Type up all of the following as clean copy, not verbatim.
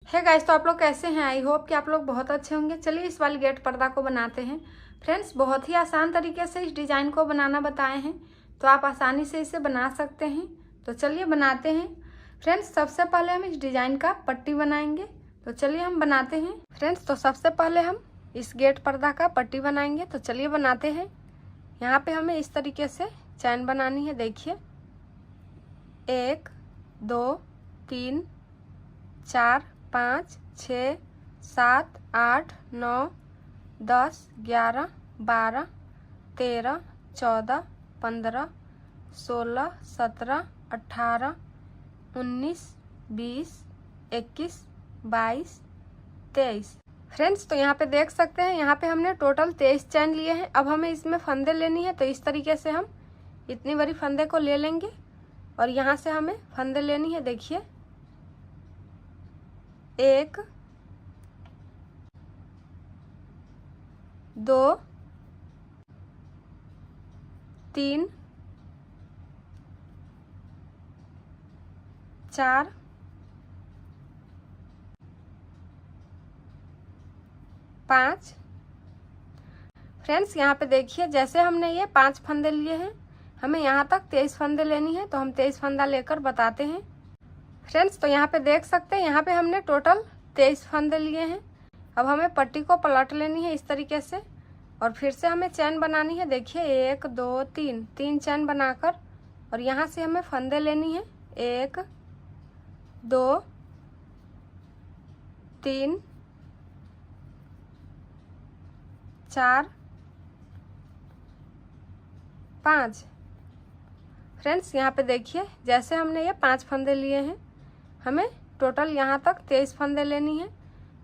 है गाइस, तो आप लोग कैसे हैं? आई होप कि आप लोग बहुत अच्छे होंगे। चलिए इस वाली गेट पर्दा को बनाते हैं। फ्रेंड्स, बहुत ही आसान तरीके से इस डिज़ाइन को बनाना बताए हैं, तो आप आसानी से इसे बना सकते हैं। तो चलिए बनाते हैं। फ्रेंड्स, सबसे पहले हम इस डिज़ाइन का पट्टी बनाएंगे, तो चलिए हम बनाते हैं। फ्रेंड्स, तो सबसे पहले हम इस गेट पर्दा का पट्टी बनाएंगे, तो चलिए बनाते हैं। यहाँ पे हमें इस तरीके से चैन बनानी है। देखिए 1 2 3 4 5 6 7 8 9 10 11 12 13 14 15 16 17 18 19 20 21 22 23। फ्रेंड्स, तो यहाँ पे देख सकते हैं, यहाँ पे हमने टोटल 23 चैन लिए हैं। अब हमें इसमें फंदे लेनी है, तो इस तरीके से हम इतनी बड़ी फंदे को ले लेंगे और यहाँ से हमें फंदे लेनी है। देखिए 1 2 3 4 5। फ्रेंड्स, यहाँ पे देखिए, जैसे हमने ये 5 फंदे लिए हैं, हमें यहाँ तक 23 फंदे लेनी है, तो हम 23 फंदा लेकर बताते हैं। फ्रेंड्स, तो यहाँ पे देख सकते हैं, यहाँ पे हमने टोटल 23 फंदे लिए हैं। अब हमें पट्टी को पलट लेनी है इस तरीके से और फिर से हमें चैन बनानी है। देखिए 1 2 3 3 चैन बनाकर और यहाँ से हमें फंदे लेनी है। 1 2 3 4 5। फ्रेंड्स, यहाँ पे देखिए, जैसे हमने ये 5 फंदे लिए हैं, हमें टोटल यहाँ तक 23 फंदे लेनी है,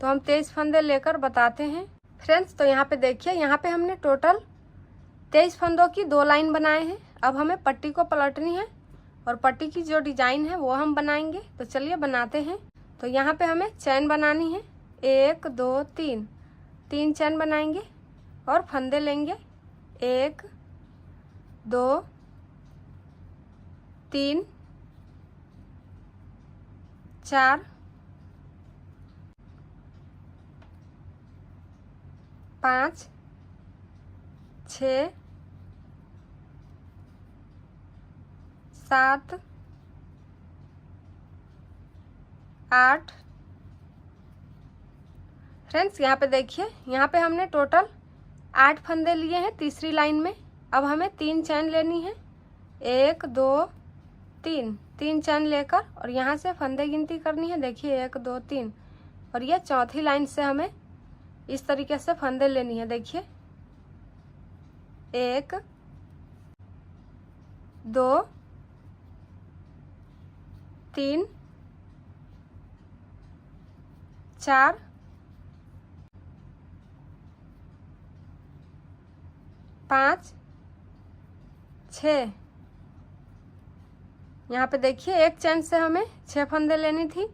तो हम 23 फंदे लेकर बताते हैं। फ्रेंड्स, तो यहाँ पे देखिए, यहाँ पे हमने टोटल 23 फंदों की 2 लाइन बनाए हैं। अब हमें पट्टी को पलटनी है और पट्टी की जो डिजाइन है वो हम बनाएंगे, तो चलिए बनाते हैं। तो यहाँ पे हमें चैन बनानी है। 1 2 3 3 चैन बनाएंगे और फंदे लेंगे। 1 2 3 4 5 6 7 8। फ्रेंड्स, यहाँ पे देखिए, यहाँ पे हमने टोटल 8 फंदे लिए हैं तीसरी लाइन में। अब हमें 3 चैन लेनी है। 1 2 3 3 चैन लेकर और यहाँ से फंदे गिनती करनी है। देखिए 1 2 3 और ये चौथी लाइन से हमें इस तरीके से फंदे लेनी है। देखिए 1 2 3 4 5 6। यहाँ पे देखिए, एक चैन से हमें 6 फंदे लेनी थी।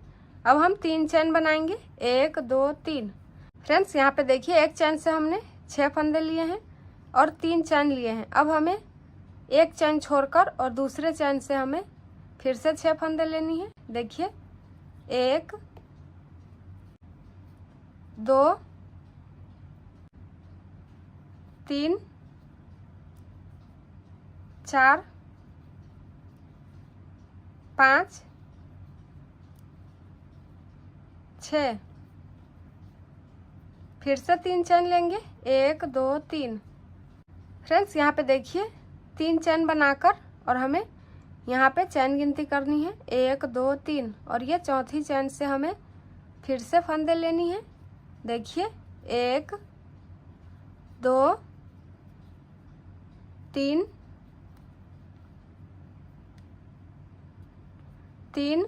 अब हम 3 चैन बनाएंगे। 1 2 3। फ्रेंड्स, यहाँ पे देखिए, एक चैन से हमने 6 फंदे लिए हैं और 3 चैन लिए हैं। अब हमें एक चैन छोड़कर और दूसरे चैन से हमें फिर से 6 फंदे लेनी है। देखिए 1 2 3 4 5 6। फिर से 3 चैन लेंगे। 1 2 3। फ्रेंड्स, यहाँ पे देखिए, 3 चैन बनाकर और हमें यहाँ पे चैन गिनती करनी है। 1 2 3 और ये चौथी चैन से हमें फिर से फंदे लेनी है। देखिए 1 2 3 3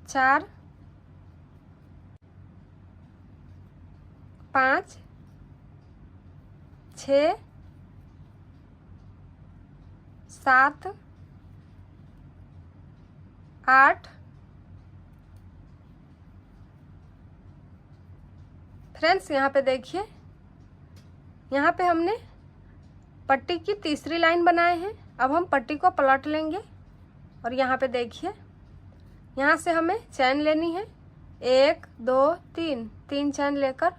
4 5 6 7 8। फ्रेंड्स, यहाँ पे देखिए, यहाँ पे हमने पट्टी की तीसरी लाइन बनाए हैं। अब हम पट्टी को पलट लेंगे और यहाँ पे देखिए यहाँ से हमें चैन लेनी है, 1 2 3, 3 चैन लेकर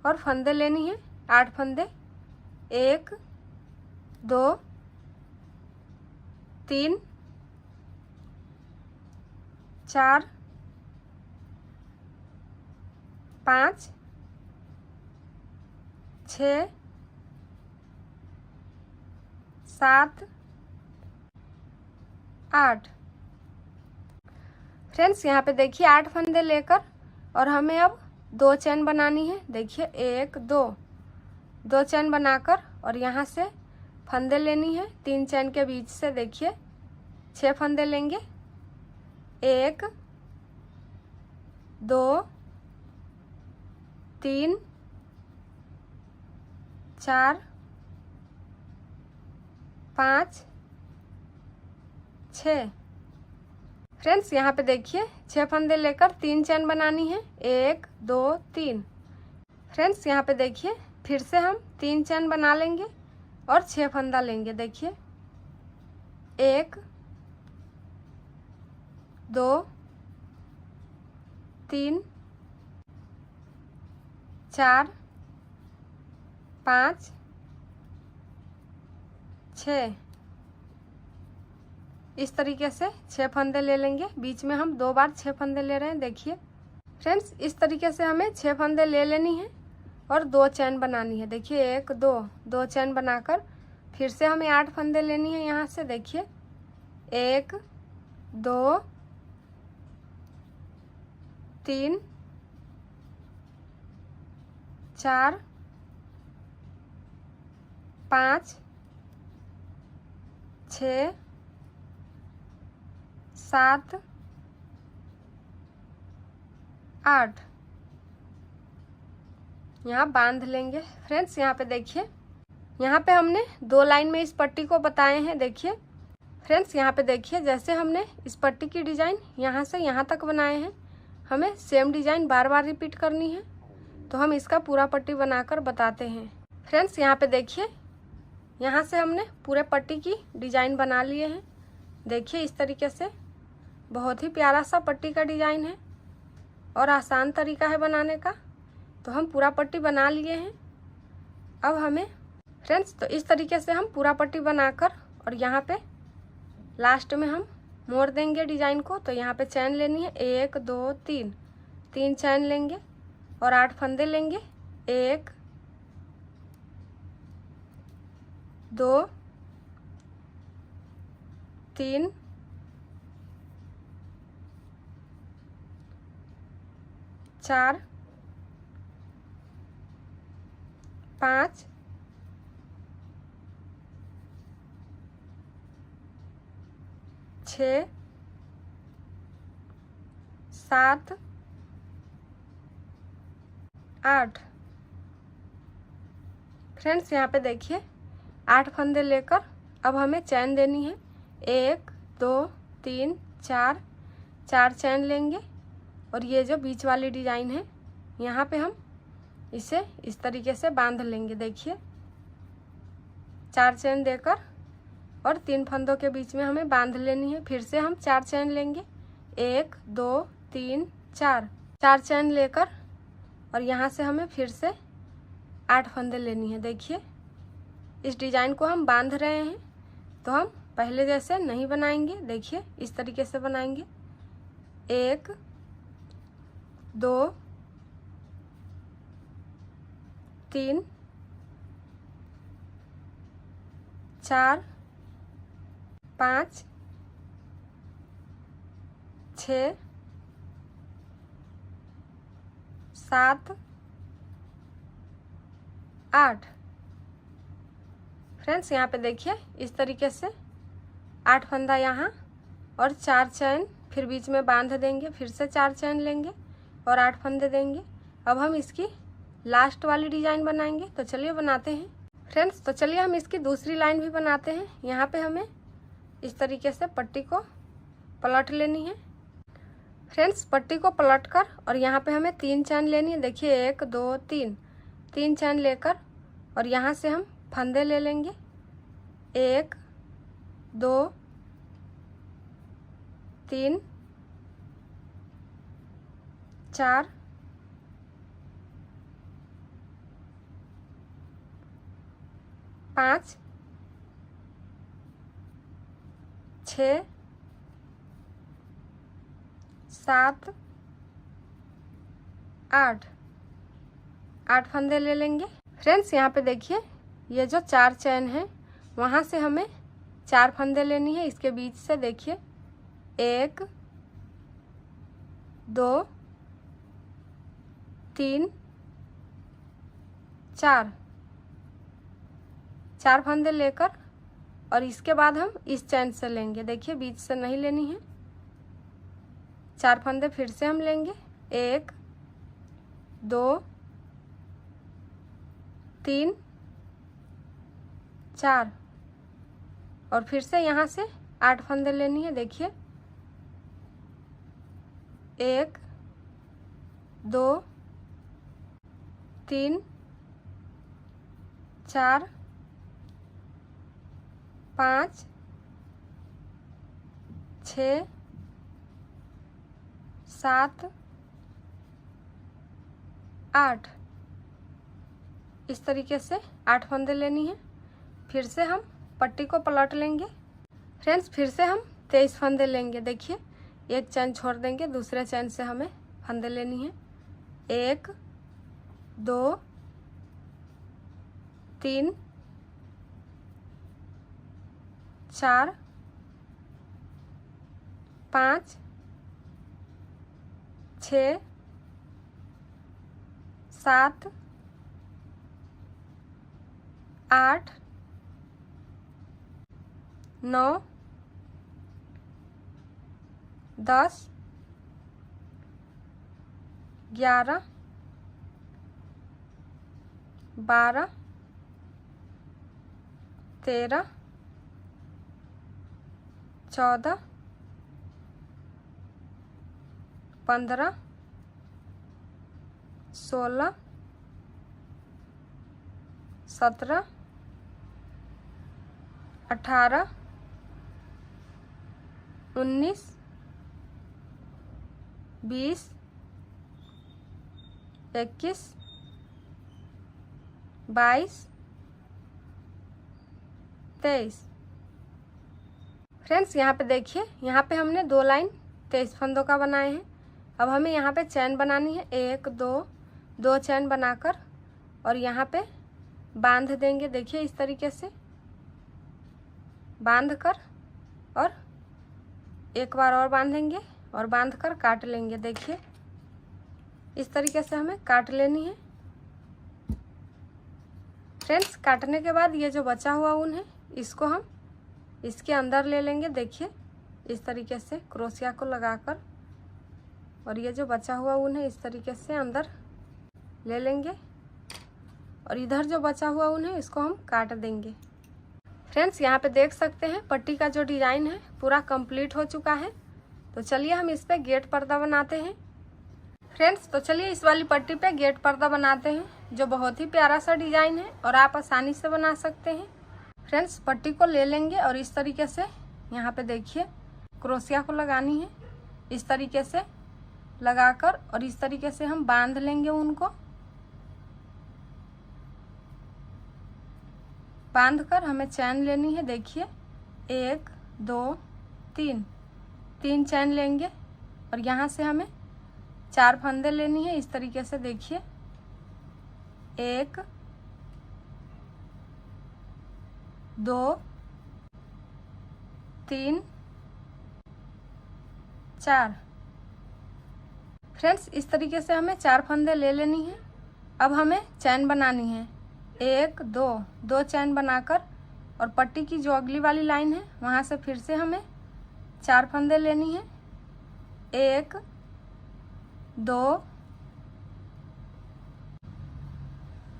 और फंदे लेनी है, 8 फंदे, 1 2 3 4 5 6 7 8। फ्रेंड्स यहाँ पे देखिए 8 फंदे लेकर और हमें अब 2 चैन बनानी है। देखिए 1 2 चैन बनाकर और यहाँ से फंदे लेनी है 3 चैन के बीच से। देखिए 6 फंदे लेंगे, 1 2 3 4 5 6। फ्रेंड्स यहाँ पे देखिए 6 फंदे लेकर 3 चैन बनानी है, 1 2 3। फ्रेंड्स यहाँ पे देखिए फिर से हम 3 चैन बना लेंगे और 6 फंदा लेंगे। देखिए 1 2 3 4 5 6। इस तरीके से 6 फंदे ले लेंगे। बीच में हम 2 बार 6 फंदे ले रहे हैं। देखिए फ्रेंड्स इस तरीके से हमें 6 फंदे ले लेनी है और 2 चैन बनानी है। देखिए 1 2 चैन बनाकर फिर से हमें 8 फंदे लेनी है। यहाँ से देखिए 1 2 3 4 5 6 7 8। यहाँ बांध लेंगे। फ्रेंड्स यहाँ पे देखिए यहाँ पे हमने 2 लाइन में इस पट्टी को बताए हैं। देखिए फ्रेंड्स यहाँ पे देखिए जैसे हमने इस पट्टी की डिजाइन यहाँ से यहाँ तक बनाए हैं, हमें सेम डिजाइन बार बार रिपीट करनी है। तो हम इसका पूरा पट्टी बनाकर बताते हैं। फ्रेंड्स यहाँ पे देखिए यहाँ से हमने पूरे पट्टी की डिजाइन बना लिए हैं। देखिए इस तरीके से बहुत ही प्यारा सा पट्टी का डिजाइन है और आसान तरीका है बनाने का। तो हम पूरा पट्टी बना लिए हैं। अब हमें फ्रेंड्स तो इस तरीके से हम पूरा पट्टी बनाकर और यहाँ पे लास्ट में हम मोड़ देंगे डिजाइन को। तो यहाँ पे चैन लेनी है, 1 2 3, 3 चैन लेंगे और 8 फंदे लेंगे, 1 2 3 4 5 6 7 8। फ्रेंड्स यहाँ पे देखिए 8 फंदे लेकर अब हमें चैन देनी है, 1 2 3 4, 4 चैन लेंगे और ये जो बीच वाली डिजाइन है यहाँ पे हम इसे इस तरीके से बांध लेंगे। देखिए 4 चैन देकर और 3 फंदों के बीच में हमें बांध लेनी है। फिर से हम 4 चैन लेंगे, 1 2 3 4, 4 चैन लेकर और यहाँ से हमें फिर से 8 फंदे लेनी है। देखिए इस डिजाइन को हम बांध रहे हैं तो हम पहले जैसे नहीं बनाएंगे। देखिए इस तरीके से बनाएंगे, 1 2 3 4 5 6 7 8। फ्रेंड्स यहाँ पे देखिए इस तरीके से 8 फंदा यहाँ और 4 चैन फिर बीच में बांध देंगे, फिर से 4 चैन लेंगे और 8 फंदे देंगे। अब हम इसकी लास्ट वाली डिजाइन बनाएंगे। तो चलिए बनाते हैं। फ्रेंड्स तो चलिए हम इसकी दूसरी लाइन भी बनाते हैं। यहाँ पे हमें इस तरीके से पट्टी को पलट लेनी है। फ्रेंड्स पट्टी को पलट कर और यहाँ पे हमें 3 चैन लेनी है। देखिए 1 2 3, 3 चैन लेकर और यहाँ से हम फंदे ले लेंगे, 1 2 3 4 5 6 7 8 फंदे ले लेंगे। फ्रेंड्स यहाँ पे देखिए ये जो 4 चैन है वहाँ से हमें 4 फंदे लेनी है। इसके बीच से देखिए 1 2 3 4 फंदे लेकर और इसके बाद हम इस चैन से लेंगे। देखिए बीच से नहीं लेनी है। 4 फंदे फिर से हम लेंगे 1 2 3 4 और फिर से यहाँ से 8 फंदे लेनी है। देखिए 1 2 3 4 5 6 7 8 इस तरीके से 8 फंदे लेनी है। फिर से हम पट्टी को पलट लेंगे। फ्रेंड्स फिर से हम 23 फंदे लेंगे। देखिए एक चैन छोड़ देंगे, दूसरे चैन से हमें फंदे लेनी है। 1 2 3 4 5 6 7 8 9 10 11 12 13 14 15 16 17 18 19 20 21 22 23। फ्रेंड्स यहाँ पे देखिए यहाँ पे हमने 2 लाइन 23 फंदों का बनाए हैं। अब हमें यहाँ पे चैन बनानी है 1 2 चैन बनाकर और यहाँ पे बांध देंगे। देखिए इस तरीके से बांध कर और एक बार और बांधेंगे और बांध कर काट लेंगे। देखिए इस तरीके से हमें काट लेनी है। फ्रेंड्स काटने के बाद ये जो बचा हुआ ऊन है इसको हम इसके अंदर ले लेंगे। देखिए इस तरीके से क्रोशिया को लगाकर और ये जो बचा हुआ ऊन है इस तरीके से अंदर ले लेंगे और इधर जो बचा हुआ ऊन है इसको हम काट देंगे। फ्रेंड्स यहाँ पे देख सकते हैं पट्टी का जो डिज़ाइन है पूरा कंप्लीट हो चुका है। तो चलिए हम इस पे गेट पर्दा बनाते हैं। फ्रेंड्स तो चलिए इस वाली पट्टी पे गेट पर्दा बनाते हैं जो बहुत ही प्यारा सा डिज़ाइन है और आप आसानी से बना सकते हैं। फ्रेंड्स पट्टी को ले लेंगे और इस तरीके से यहाँ पे देखिए क्रोशिया को लगानी है। इस तरीके से लगाकर और इस तरीके से हम बांध लेंगे उनको। बांध कर हमें चैन लेनी है। देखिए 1 2 3 चैन लेंगे और यहाँ से हमें 4 फंदे लेनी है। इस तरीके से देखिए 1 2 3 4। फ्रेंड्स इस तरीके से हमें 4 फंदे ले लेनी है। अब हमें चैन बनानी है 1 2 चैन बनाकर और पट्टी की जो अगली वाली लाइन है वहाँ से फिर से हमें 4 फंदे लेनी है। 1 2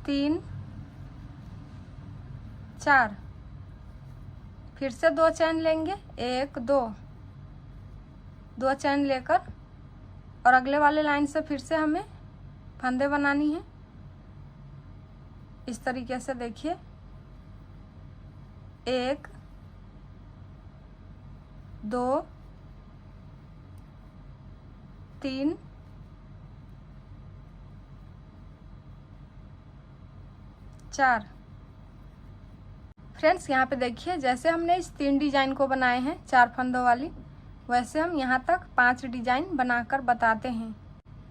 3 4 फिर से 2 चैन लेंगे। 1 2 चैन लेकर और अगले वाले लाइन से फिर से हमें फंदे बनानी है। इस तरीके से देखिए 1 2 3 4। फ्रेंड्स यहाँ पे देखिए जैसे हमने इस 3 डिजाइन को बनाए हैं 4 फंदों वाली, वैसे हम यहाँ तक 5 डिजाइन बनाकर बताते हैं।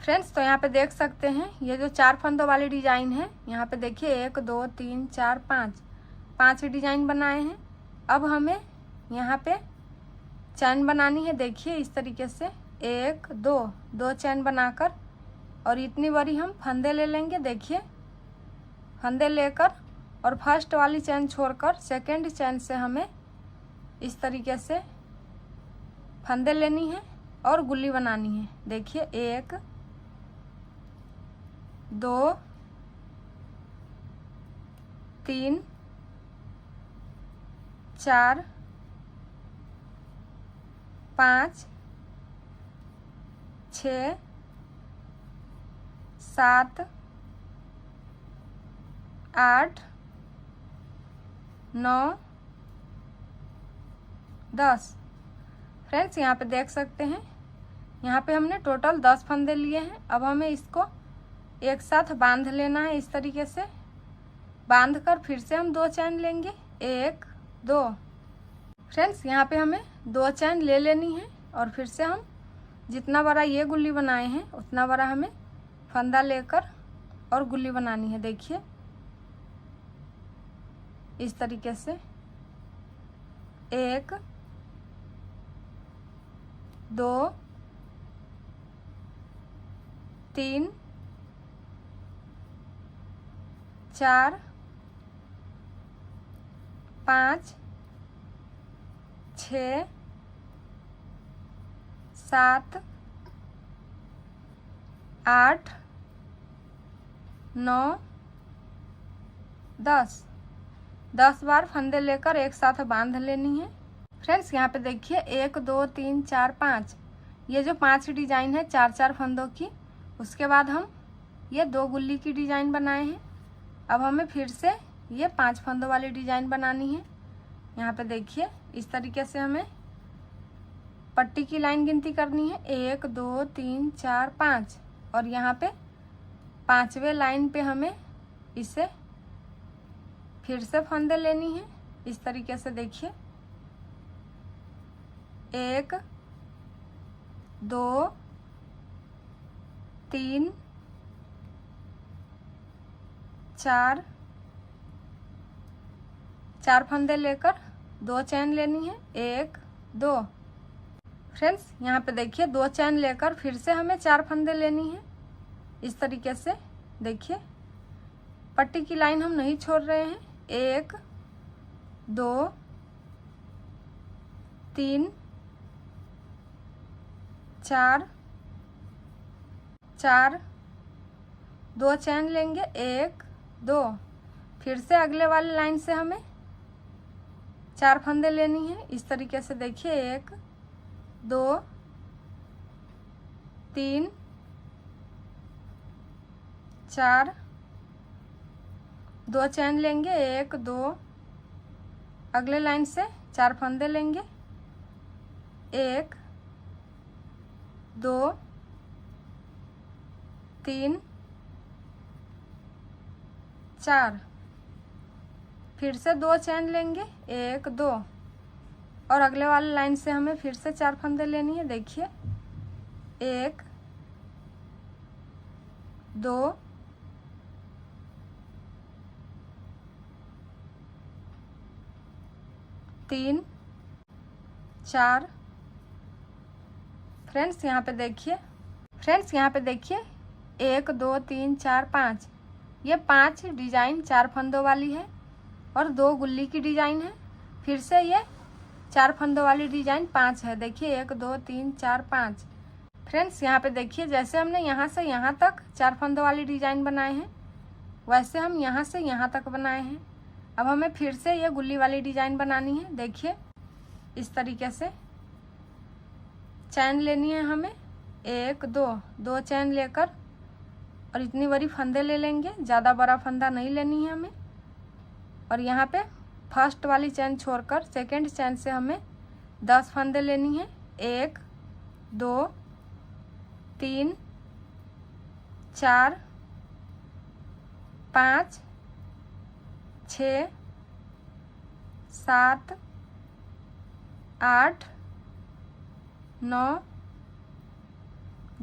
फ्रेंड्स तो यहाँ पे देख सकते हैं ये जो 4 फंदों वाली डिजाइन है, यहाँ पे देखिए 1 2 3 4 5 डिजाइन बनाए हैं। अब हमें यहाँ पे चैन बनानी है। देखिए इस तरीके से 1 2 चैन बनाकर, और इतनी बड़ी हम फंदे ले लेंगे। देखिए फंदे लेकर और फर्स्ट वाली चैन छोड़कर सेकेंड चैन से हमें इस तरीके से फंदे लेनी है और गुल्ली बनानी है। देखिए 1 2 3 4 5 6 7 8 9 10। फ्रेंड्स यहाँ पे देख सकते हैं यहाँ पे हमने टोटल 10 फंदे लिए हैं। अब हमें इसको एक साथ बांध लेना है। इस तरीके से बांध कर फिर से हम 2 चैन लेंगे 1 2। फ्रेंड्स यहाँ पे हमें 2 चैन ले लेनी है और फिर से हम जितना बड़ा ये गुल्ली बनाए हैं उतना बड़ा हमें फंदा लेकर और गुल्ली बनानी है। देखिए इस तरीके से 1 2 3 4 5 6 7 8 9 10 बार फंदे लेकर एक साथ बांध लेनी है। फ्रेंड्स यहाँ पे देखिए 1 2 3 4 5, ये जो 5 डिजाइन है 4 फंदों की, उसके बाद हम ये 2 गुल्ली की डिजाइन बनाए हैं। अब हमें फिर से ये 5 फंदों वाली डिजाइन बनानी है। यहाँ पे देखिए इस तरीके से हमें पट्टी की लाइन गिनती करनी है 1 2 3 4 5, और यहाँ पे 5वें लाइन पे हमें इसे फिर से फंदे लेनी है। इस तरीके से देखिए 1 2 3 4 फंदे लेकर 2 चैन लेनी है 1 2। फ्रेंड्स यहाँ पे देखिए 2 चैन लेकर फिर से हमें 4 फंदे लेनी है। इस तरीके से देखिए पट्टी की लाइन हम नहीं छोड़ रहे हैं। 1 2 3 4 2 चैन लेंगे 1 2, फिर से अगले वाली लाइन से हमें 4 फंदे लेनी है। इस तरीके से देखिए 1 2 3 4 2 चैन लेंगे 1 2, अगले लाइन से 4 फंदे लेंगे 1 2 3 4, फिर से 2 चैन लेंगे 1 2, और अगले वाले लाइन से हमें फिर से 4 फंदे लेनी है। देखिए 1 2 3 4। फ्रेंड्स यहाँ पे देखिए 1 2 3 4 5, ये 5 डिजाइन 4 फंदों वाली है और 2 गुल्ली की डिजाइन है। फिर से ये 4 फंदों वाली डिजाइन 5 है। देखिए 1 2 3 4 5। फ्रेंड्स यहाँ पे देखिए जैसे हमने यहाँ से यहाँ तक 4 फंदों वाली डिजाइन बनाए हैं, वैसे हम यहाँ से यहाँ तक बनाए हैं। अब हमें फिर से ये गुल्ली वाली डिजाइन बनानी है। देखिए इस तरीके से चैन लेनी है हमें 1 2 चैन लेकर, और इतनी बड़ी फंदे ले लेंगे, ज़्यादा बड़ा फंदा नहीं लेनी है हमें। और यहाँ पे फर्स्ट वाली चैन छोड़कर सेकेंड चैन से हमें 10 फंदे लेनी है 1 2 3 4 5 6 7 8 9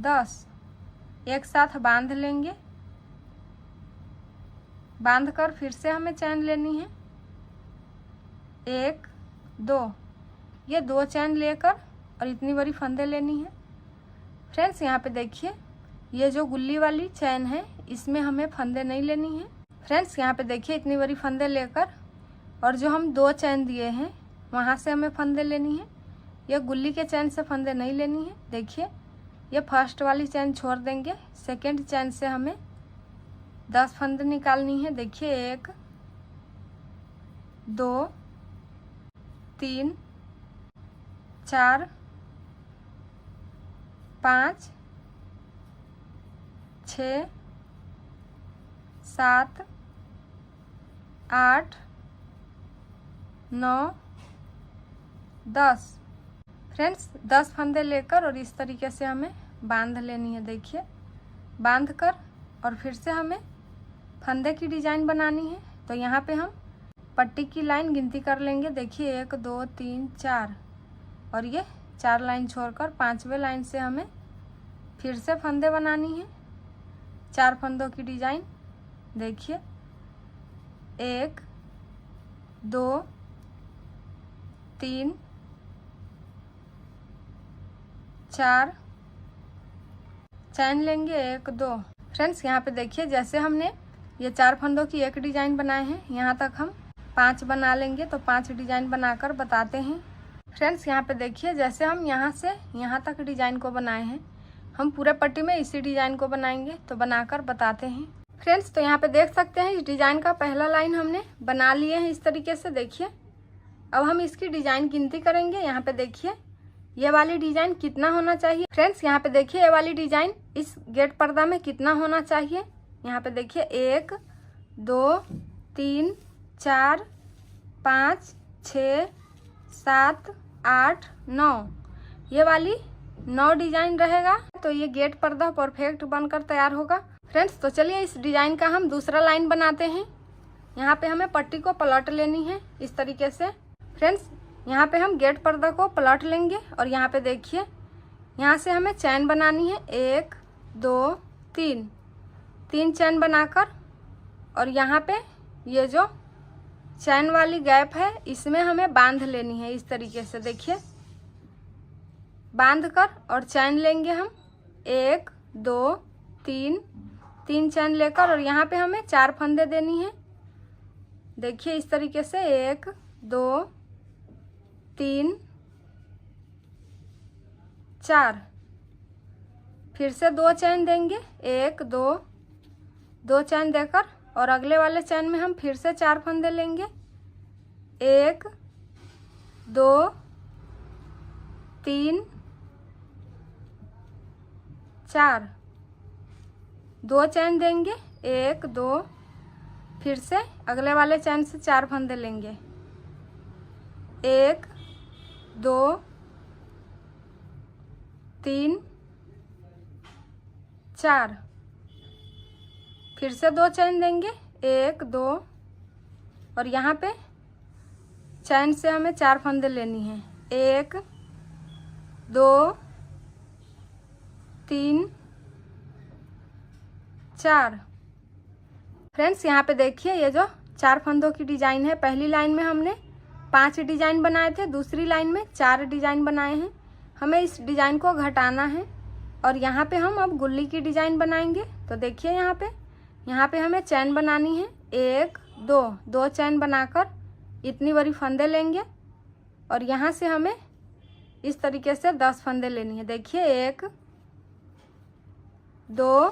10 एक साथ बांध लेंगे। बांधकर फिर से हमें चैन लेनी है, 1 2, ये 2 चैन लेकर और इतनी बड़ी फंदे लेनी है। फ्रेंड्स यहाँ पे देखिए, ये जो गुल्ली वाली चैन है इसमें हमें फंदे नहीं लेनी है। फ्रेंड्स यहाँ पे देखिए, इतनी बड़ी फंदे लेकर और जो हम 2 चैन दिए हैं वहाँ से हमें फंदे लेनी है। ये गुल्ली के चैन से फंदे नहीं लेनी है। देखिए, ये फर्स्ट वाली चैन छोड़ देंगे, सेकेंड चैन से हमें 10 फंदे निकालनी है। देखिए, 1 2 3 4 5 6 7 8 9 10। फ्रेंड्स 10 फंदे लेकर और इस तरीके से हमें बांध लेनी है। देखिए, बांध कर और फिर से हमें फंदे की डिजाइन बनानी है। तो यहाँ पे हम पट्टी की लाइन गिनती कर लेंगे। देखिए, 1 2 3 4 और ये 4 लाइन छोड़कर 5वें लाइन से हमें फिर से फंदे बनानी है, 4 फंदों की डिजाइन। देखिए, 1 2 3 4 चैन लेंगे, 1 2। फ्रेंड्स यहाँ पे देखिए, जैसे हमने ये 4 फंदों की एक डिजाइन बनाए हैं, यहाँ तक हम 5 बना लेंगे। तो 5 डिजाइन बनाकर बताते हैं। फ्रेंड्स यहाँ पे देखिए, जैसे हम यहाँ से यहाँ तक डिजाइन को बनाए हैं, हम पूरे पट्टी में इसी डिजाइन को बनाएंगे। तो बनाकर बताते हैं। फ्रेंड्स तो यहाँ पे देख सकते हैं, इस डिजाइन का पहला लाइन हमने बना लिए हैं इस तरीके से। देखिए, अब हम इसकी डिजाइन गिनती करेंगे। यहाँ पे देखिए, ये वाली डिजाइन कितना होना चाहिए। फ्रेंड्स यहाँ पे देखिए, ये वाली डिजाइन इस गेट पर्दा में कितना होना चाहिए। यहाँ पे देखिए, 1 2 3 4 5 6 7 8 9, ये वाली 9 डिजाइन रहेगा। तो ये गेट पर्दा परफेक्ट बनकर तैयार होगा। फ्रेंड्स तो चलिए इस डिजाइन का हम दूसरा लाइन बनाते हैं। यहाँ पे हमें पट्टी को पलट लेनी है इस तरीके से। फ्रेंड्स यहाँ पे हम गेट पर्दा को पलट लेंगे और यहाँ पे देखिए, यहाँ से हमें चैन बनानी है, 1 2 3, 3 चैन बनाकर और यहाँ पे ये जो चैन वाली गैप है इसमें हमें बांध लेनी है इस तरीके से। देखिए, बांध कर और चैन लेंगे हम, 1 2 3, 3 चैन लेकर और यहाँ पे हमें 4 फंदे देनी है। देखिए, इस तरीके से 1 2 3 4, फिर से 2 चैन देंगे, 1 2, 2 चैन देकर और अगले वाले चैन में हम फिर से 4 फंदे लेंगे, 1 2 3 4, 2 चैन देंगे, 1 2, फिर से अगले वाले चैन से 4 फंदे लेंगे, 1 2 3 4, फिर से 2 चैन देंगे, 1 2 और यहाँ पे चैन से हमें 4 फंदे लेनी है, 1 2 3 4। फ्रेंड्स यहाँ पे देखिए, ये जो 4 फंदों की डिजाइन है, पहली लाइन में हमने 5 डिजाइन बनाए थे, दूसरी लाइन में 4 डिजाइन बनाए हैं। हमें इस डिजाइन को घटाना है और यहाँ पे हम अब गुल्ली की डिजाइन बनाएंगे। तो देखिए, यहाँ पे हमें चैन बनानी है, 1 2, 2 चैन बनाकर इतनी बड़ी फंदे लेंगे और यहाँ से हमें इस तरीके से 10 फंदे लेनी है। देखिए, 1 2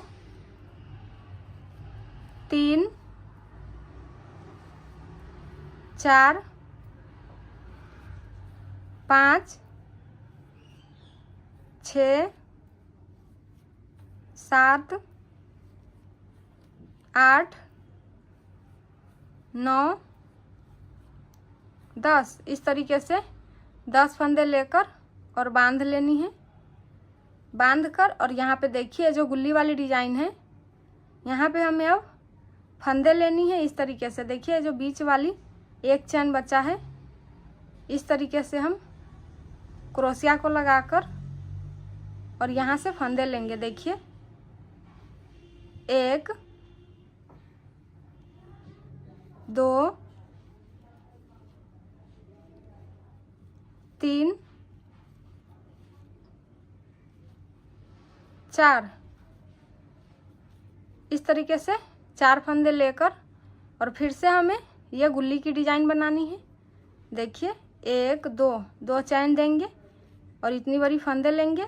3 4 5 6 7 8 9 10, इस तरीके से 10 फंदे लेकर और बांध लेनी है। बांध कर और यहाँ पे देखिए, जो गुल्ली वाली डिजाइन है, यहाँ पे हमें अब फंदे लेनी है इस तरीके से। देखिए जो बीच वाली एक चैन बचा है, इस तरीके से हम क्रोशिया को लगाकर और यहाँ से फंदे लेंगे। देखिए 1 2 3 4, इस तरीके से 4 फंदे लेकर और फिर से हमें यह गुल्ली की डिजाइन बनानी है। देखिए 1 2 चैन देंगे और इतनी बड़ी फंदे लेंगे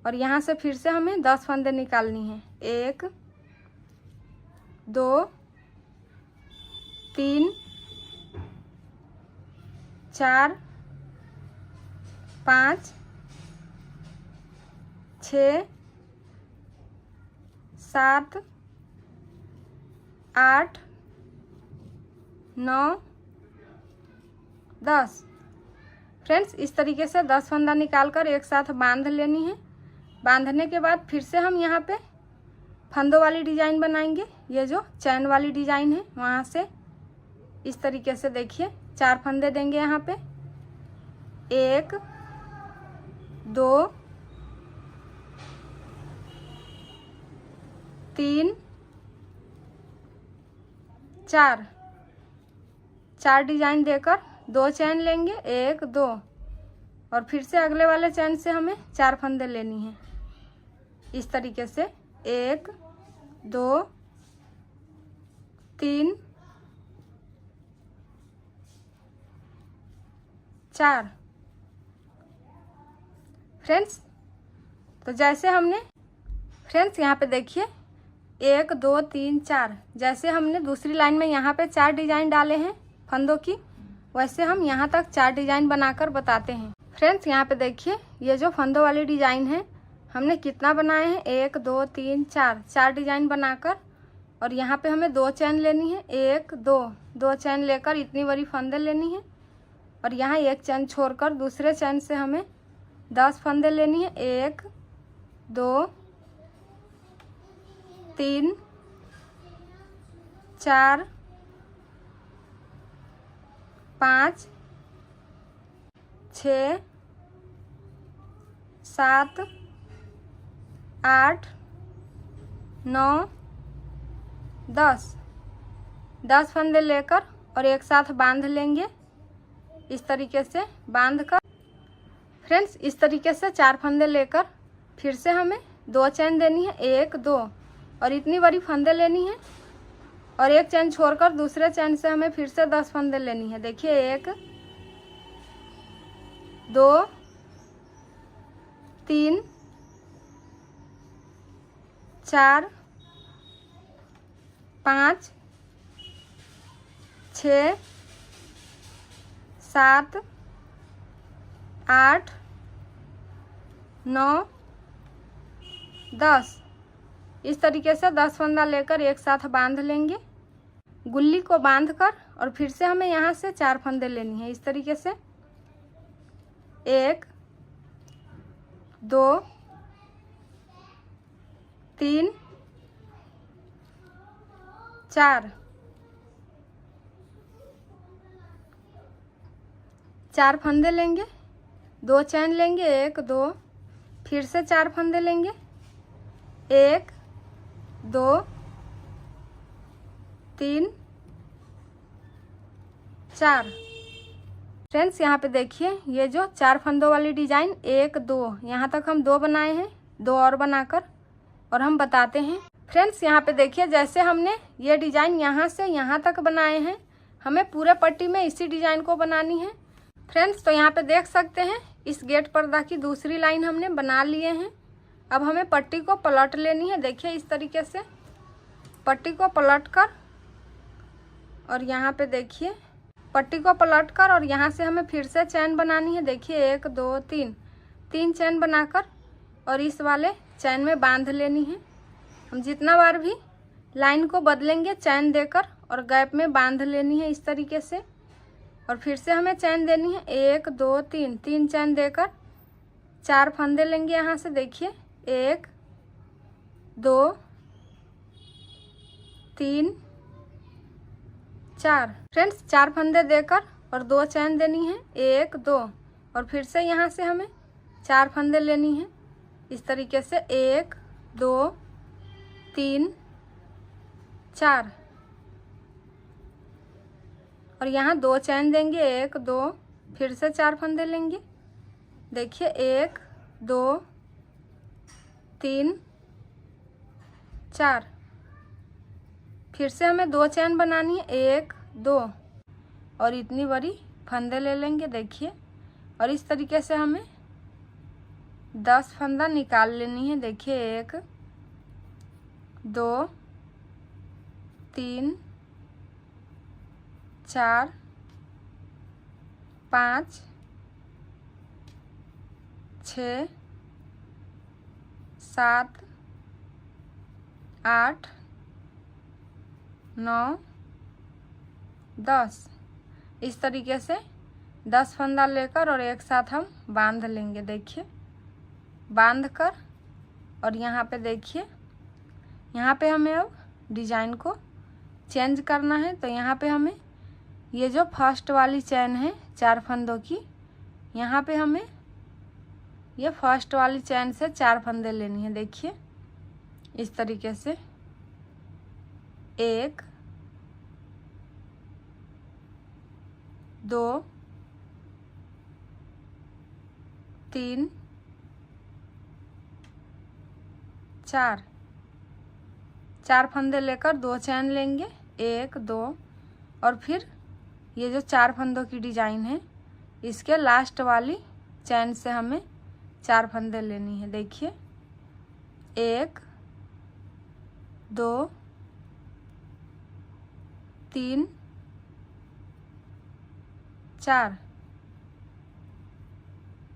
और यहाँ से फिर से हमें 10 फंदे निकालनी है। 1 2 3 4 5 6 7 8 9 10। फ्रेंड्स इस तरीके से 10 फंदा निकालकर एक साथ बांध लेनी है। बांधने के बाद फिर से हम यहाँ पे फंदों वाली डिजाइन बनाएंगे। ये जो चैन वाली डिजाइन है वहाँ से इस तरीके से देखिए 4 फंदे देंगे यहाँ पे। 1 2 3 4 डिजाइन देकर 2 चैन लेंगे, 1 2 और फिर से अगले वाले चैन से हमें 4 फंदे लेनी है इस तरीके से। 1 2 3 4। फ्रेंड्स तो जैसे हमने यहाँ पे देखिए 1 2 3 4, जैसे हमने दूसरी लाइन में यहाँ पे 4 डिजाइन डाले हैं फंदों की, वैसे हम यहाँ तक 4 डिजाइन बनाकर बताते हैं। फ्रेंड्स यहाँ पे देखिए ये जो फंदों वाली डिजाइन है हमने कितना बनाए हैं, 1 2 3 4 डिजाइन बनाकर और यहाँ पे हमें 2 चैन लेनी है। 1 2 चैन लेकर इतनी बड़ी फंदे लेनी है और यहाँ एक चैन छोड़कर दूसरे चैन से हमें 10 फंदे लेनी है। 1 2 3 4 5 6 7 8 9 10 फंदे लेकर और एक साथ बांध लेंगे इस तरीके से। बांधकर फ्रेंड्स इस तरीके से 4 फंदे लेकर फिर से हमें 2 चैन देनी है। 1 2 और इतनी बड़ी फंदे लेनी है और एक चैन छोड़कर दूसरे चैन से हमें फिर से 10 फंदे लेनी है। देखिए 1 2 3 4 5 6 7 8 9 10, इस तरीके से 10 फंदा लेकर एक साथ बांध लेंगे। गुल्ली को बांधकर और फिर से हमें यहाँ से 4 फंदे लेनी है इस तरीके से। 1 2 3 4 फंदे लेंगे, 2 चैन लेंगे, 1 2 फिर से 4 फंदे लेंगे। 1 2 3 4। फ्रेंड्स यहाँ पे देखिए ये जो 4 फंदों वाली डिजाइन 1 2 यहाँ तक हम 2 बनाए हैं, 2 और बनाकर और हम बताते हैं। फ्रेंड्स यहाँ पे देखिए जैसे हमने ये डिजाइन यहाँ से यहाँ तक बनाए हैं, हमें पूरे पट्टी में इसी डिजाइन को बनानी है। फ्रेंड्स तो यहाँ पे देख सकते हैं इस गेट पर्दा की दूसरी लाइन हमने बना लिए हैं। अब हमें पट्टी को पलट लेनी है। देखिए इस तरीके से पट्टी को पलट कर और यहाँ पे देखिए पट्टी को पलट कर और यहाँ से हमें फिर से चैन बनानी है। देखिए 1 2 3 चैन बनाकर और इस वाले चैन में बांध लेनी है। हम जितना बार भी लाइन को बदलेंगे चैन देकर और गैप में बांध लेनी है इस तरीके से और फिर से हमें चैन देनी है। 1 2 3 चैन देकर 4 फंदे लेंगे यहाँ से। देखिए 1 2 3 4। फ्रेंड्स 4 फंदे देकर और 2 चैन देनी है, 1 2, और फिर से यहाँ से हमें 4 फंदे लेनी है इस तरीके से, 1 2 3 4, और यहाँ 2 चैन देंगे, 1 2, फिर से 4 फंदे लेंगे। देखिए 1 2 3 4, फिर से हमें 2 चैन बनानी है, 1 2, और इतनी बड़ी फंदे ले लेंगे। देखिए, और इस तरीके से हमें 10 फंदा निकाल लेनी है। देखिए 1 2 3 4 5 6 7 8 9 10, इस तरीके से 10 फंदा लेकर और एक साथ हम बांध लेंगे। देखिए बांध कर, और यहाँ पे देखिए, यहाँ पे हमें अब डिजाइन को चेंज करना है। तो यहाँ पे हमें ये जो फर्स्ट वाली चैन है 4 फंदों की, यहाँ पे हमें ये फर्स्ट वाली चैन से 4 फंदे लेनी है। देखिए इस तरीके से, 1 2 3 4, 4 फंदे लेकर 2 चैन लेंगे, 1 2, और फिर ये जो 4 फंदों की डिजाइन है इसके लास्ट वाली चैन से हमें 4 फंदे लेनी है। देखिए 1 2 3 4,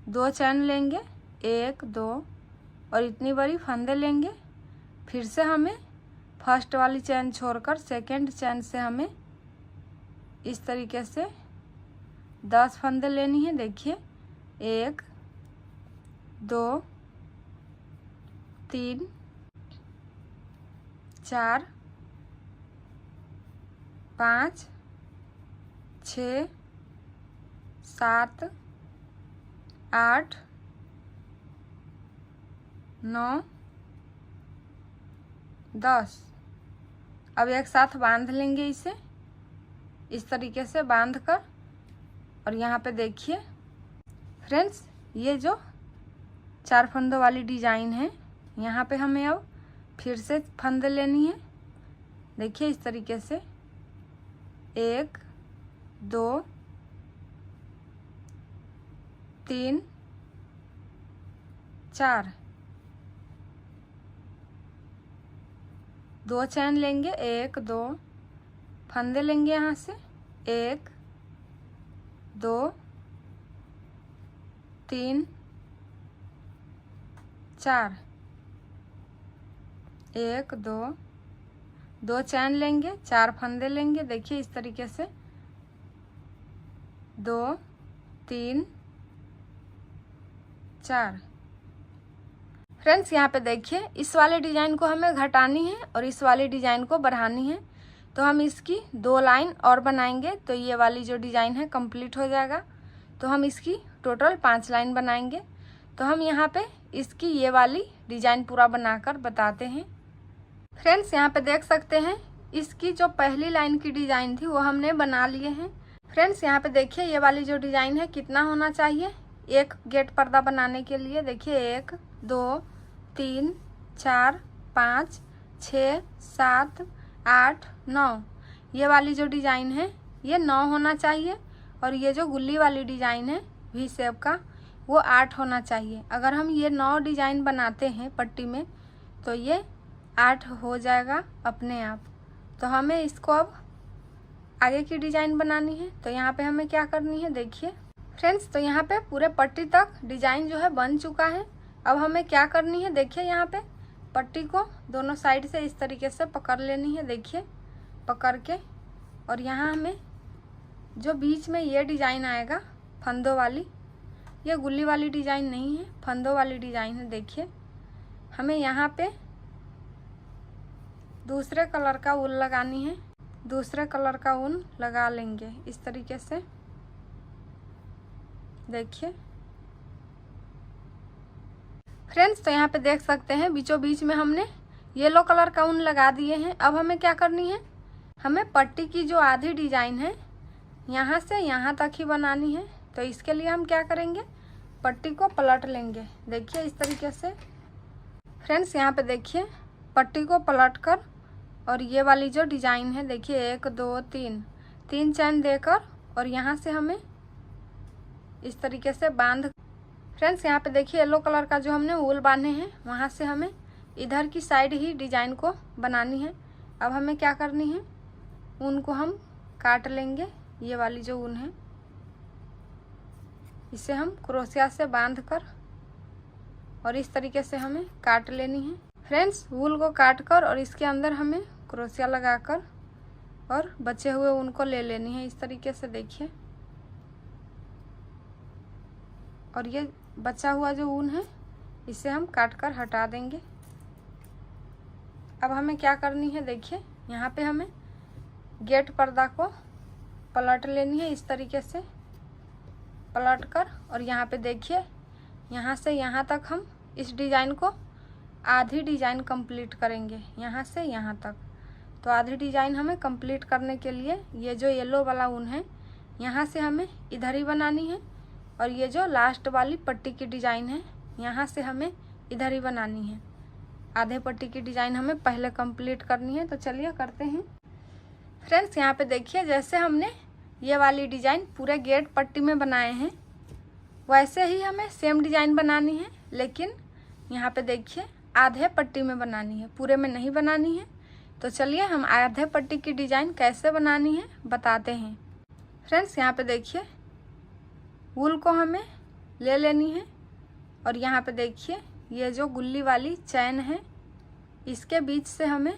2 चैन लेंगे, 1 2, और इतनी बड़ी फंदे लेंगे। फिर से हमें फर्स्ट वाली चैन छोड़कर सेकंड चैन से हमें इस तरीके से 10 फंदे लेनी है। देखिए 1 2 3 4 5 6 7 8 9 10, अब एक साथ बांध लेंगे इसे इस तरीके से बांध कर, और यहाँ पे देखिए फ्रेंड्स, ये जो 4 फंदों वाली डिजाइन है, यहाँ पे हमें अब फिर से फंदे लेनी है। देखिए इस तरीके से, 1 2 3 4, 2 चैन लेंगे, 1 2, फंदे लेंगे यहाँ से, 1 2 3 4, 1 2, 2 चैन लेंगे, 4 फंदे लेंगे। देखिए इस तरीके से, 2 3 4। फ्रेंड्स यहाँ पे देखिए, इस वाले डिजाइन को हमें घटानी है और इस वाले डिजाइन को बढ़ानी है। तो हम इसकी 2 लाइन और बनाएंगे तो ये वाली जो डिजाइन है कंप्लीट हो जाएगा। तो हम इसकी टोटल 5 लाइन बनाएंगे। तो हम यहाँ पे इसकी ये वाली डिजाइन पूरा बनाकर बताते हैं। फ्रेंड्स यहाँ पे देख सकते हैं, इसकी जो पहली लाइन की डिजाइन थी वो हमने बना लिए हैं। फ्रेंड्स यहाँ पे देखिए, ये वाली जो डिजाइन है कितना होना चाहिए एक गेट पर्दा बनाने के लिए। देखिए 1 2 3 4 5 6 7 8 9, ये वाली जो डिजाइन है ये 9 होना चाहिए, और ये जो गुल्ली वाली डिजाइन है वी शेप का वो 8 होना चाहिए। अगर हम ये 9 डिजाइन बनाते हैं पट्टी में तो ये 8 हो जाएगा अपने आप। तो हमें इसको अब आगे की डिजाइन बनानी है। तो यहाँ पे हमें क्या करनी है, देखिए फ्रेंड्स, तो यहाँ पे पूरे पट्टी तक डिजाइन जो है बन चुका है। अब हमें क्या करनी है, देखिए यहाँ पे पट्टी को दोनों साइड से इस तरीके से पकड़ लेनी है। देखिए पकड़ के, और यहाँ हमें जो बीच में ये डिजाइन आएगा फंदों वाली, ये गुल्ली वाली डिजाइन नहीं है, फंदों वाली डिजाइन है। देखिए हमें यहाँ पे दूसरे कलर का ऊल लगानी है। दूसरे कलर का ऊन लगा लेंगे इस तरीके से। देखिए फ्रेंड्स, तो यहाँ पे देख सकते हैं बीचों बीच में हमने येलो कलर का ऊन लगा दिए हैं। अब हमें क्या करनी है, हमें पट्टी की जो आधी डिजाइन है यहाँ से यहाँ तक ही बनानी है। तो इसके लिए हम क्या करेंगे, पट्टी को पलट लेंगे। देखिए इस तरीके से फ्रेंड्स, यहाँ पे देखिए पट्टी को पलट कर और ये वाली जो डिजाइन है देखिए 1 2 3 चैन देकर और यहाँ से हमें इस तरीके से बांध। फ्रेंड्स यहाँ पे देखिए येलो कलर का जो हमने वूल बांधे हैं वहाँ से हमें इधर की साइड ही डिजाइन को बनानी है। अब हमें क्या करनी है, ऊन को हम काट लेंगे। ये वाली जो ऊन है इसे हम क्रोशिया से बांध कर और इस तरीके से हमें काट लेनी है। फ्रेंड्स वूल को काट कर और इसके अंदर हमें क्रोशिया लगाकर और बचे हुए ऊन को ले लेनी है इस तरीके से। देखिए और ये बचा हुआ जो ऊन है इसे हम काट कर हटा देंगे। अब हमें क्या करनी है, देखिए यहाँ पे हमें गेट पर्दा को पलट लेनी है इस तरीके से पलट कर और यहाँ पे देखिए यहाँ से यहाँ तक हम इस डिज़ाइन को आधी डिज़ाइन कंप्लीट करेंगे यहाँ से यहाँ तक। तो आधी डिज़ाइन हमें कंप्लीट करने के लिए ये जो येलो वाला ऊन है यहाँ से हमें इधर ही बनानी है और ये जो लास्ट वाली पट्टी की डिज़ाइन है यहाँ से हमें इधर ही बनानी है। आधे पट्टी की डिज़ाइन हमें पहले कंप्लीट करनी है। तो चलिए करते हैं। फ्रेंड्स यहाँ पे देखिए जैसे हमने ये वाली डिज़ाइन पूरे गेट पट्टी में बनाए हैं वैसे ही हमें सेम डिज़ाइन बनानी है, लेकिन यहाँ पे देखिए आधे पट्टी में बनानी है, पूरे में नहीं बनानी है। तो चलिए हम आधे पट्टी की डिज़ाइन कैसे बनानी है बताते हैं। फ्रेंड्स यहाँ पे देखिए वूल को हमें ले लेनी है और यहाँ पे देखिए ये जो गुल्ली वाली चैन है इसके बीच से हमें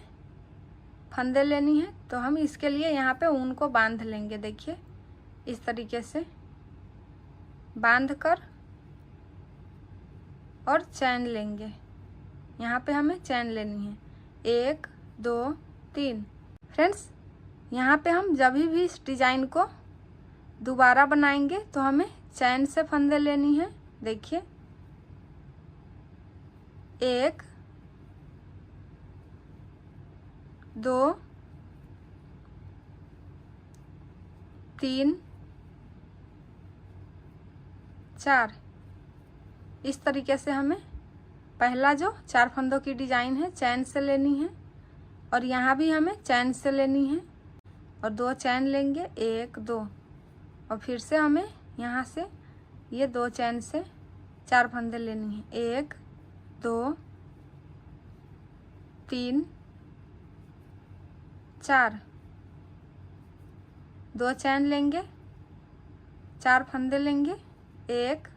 फंदे लेनी है। तो हम इसके लिए यहाँ पे ऊन को बांध लेंगे। देखिए इस तरीके से बांध कर और चैन लेंगे। यहाँ पे हमें चैन लेनी है 1 2 3। फ्रेंड्स यहाँ पे हम जब भी इस डिज़ाइन को दोबारा बनाएंगे तो हमें चैन से फंदे लेनी है। देखिए 1 2 3 4। इस तरीके से हमें पहला जो 4 फंदों की डिज़ाइन है चैन से लेनी है और यहाँ भी हमें चैन से लेनी है और 2 चैन लेंगे 1 2 और फिर से हमें यहाँ से ये 2 चैन से 4 फंदे लेनी है 1 2 3 4। 2 चैन लेंगे 4 फंदे लेंगे 1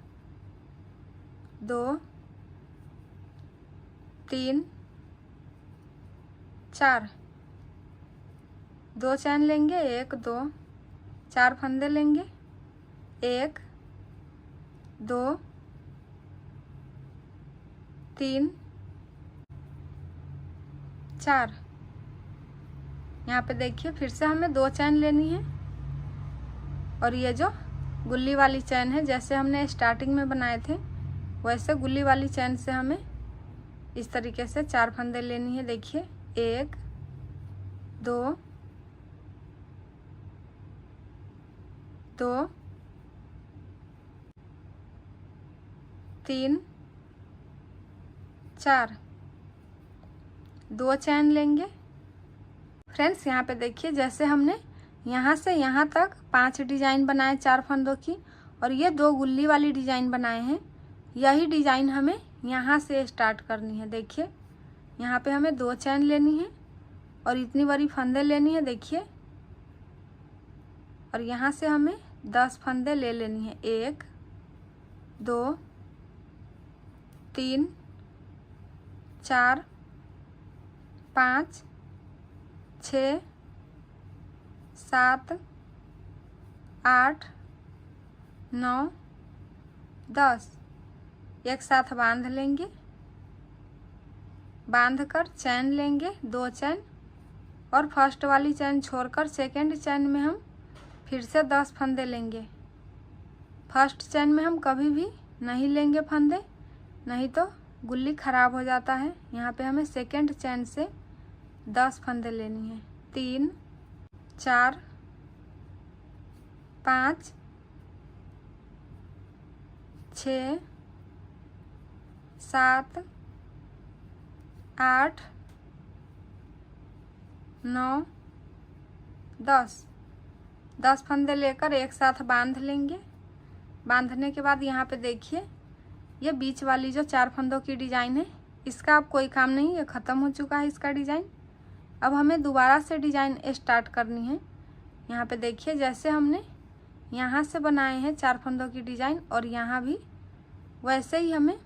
2 3 4। 2 चैन लेंगे 1 2 4 फंदे लेंगे 1 2 3 4। यहाँ पे देखिए फिर से हमें 2 चैन लेनी है और ये जो गुल्ली वाली चैन है जैसे हमने स्टार्टिंग में बनाए थे वैसे गुल्ली वाली चैन से हमें इस तरीके से 4 फंदे लेनी है। देखिए 1 2 2 3 4। 2 चैन लेंगे। फ्रेंड्स यहाँ पे देखिए जैसे हमने यहाँ से यहाँ तक 5 डिज़ाइन बनाए 4 फंदों की और ये 2 गुल्ली वाली डिज़ाइन बनाए हैं, यही डिज़ाइन हमें यहाँ से स्टार्ट करनी है। देखिए यहाँ पे हमें 2 चैन लेनी है और इतनी बड़ी फंदे लेनी है। देखिए और यहाँ से हमें 10 फंदे ले लेनी है 1 2 3 4 5 6 7 8 9 10। एक साथ बांध लेंगे, बांध कर चैन लेंगे 2 चैन और फर्स्ट वाली चैन छोड़कर सेकंड चैन में हम फिर से 10 फंदे लेंगे। फर्स्ट चैन में हम कभी भी नहीं लेंगे फंदे, नहीं तो गुल्ली खराब हो जाता है। यहाँ पे हमें सेकंड चैन से 10 फंदे लेनी है। 3 4 5 6 7 8 9 10 फंदे लेकर एक साथ बांध लेंगे। बांधने के बाद यहाँ पे देखिए ये बीच वाली जो 4 फंदों की डिजाइन है, इसका अब कोई काम नहीं, ये ख़त्म हो चुका है इसका डिजाइन। अब हमें दोबारा से डिजाइन स्टार्ट करनी है। यहाँ पे देखिए जैसे हमने यहाँ से बनाए हैं 4 फंदों की डिजाइन, और यहाँ भी वैसे ही हमें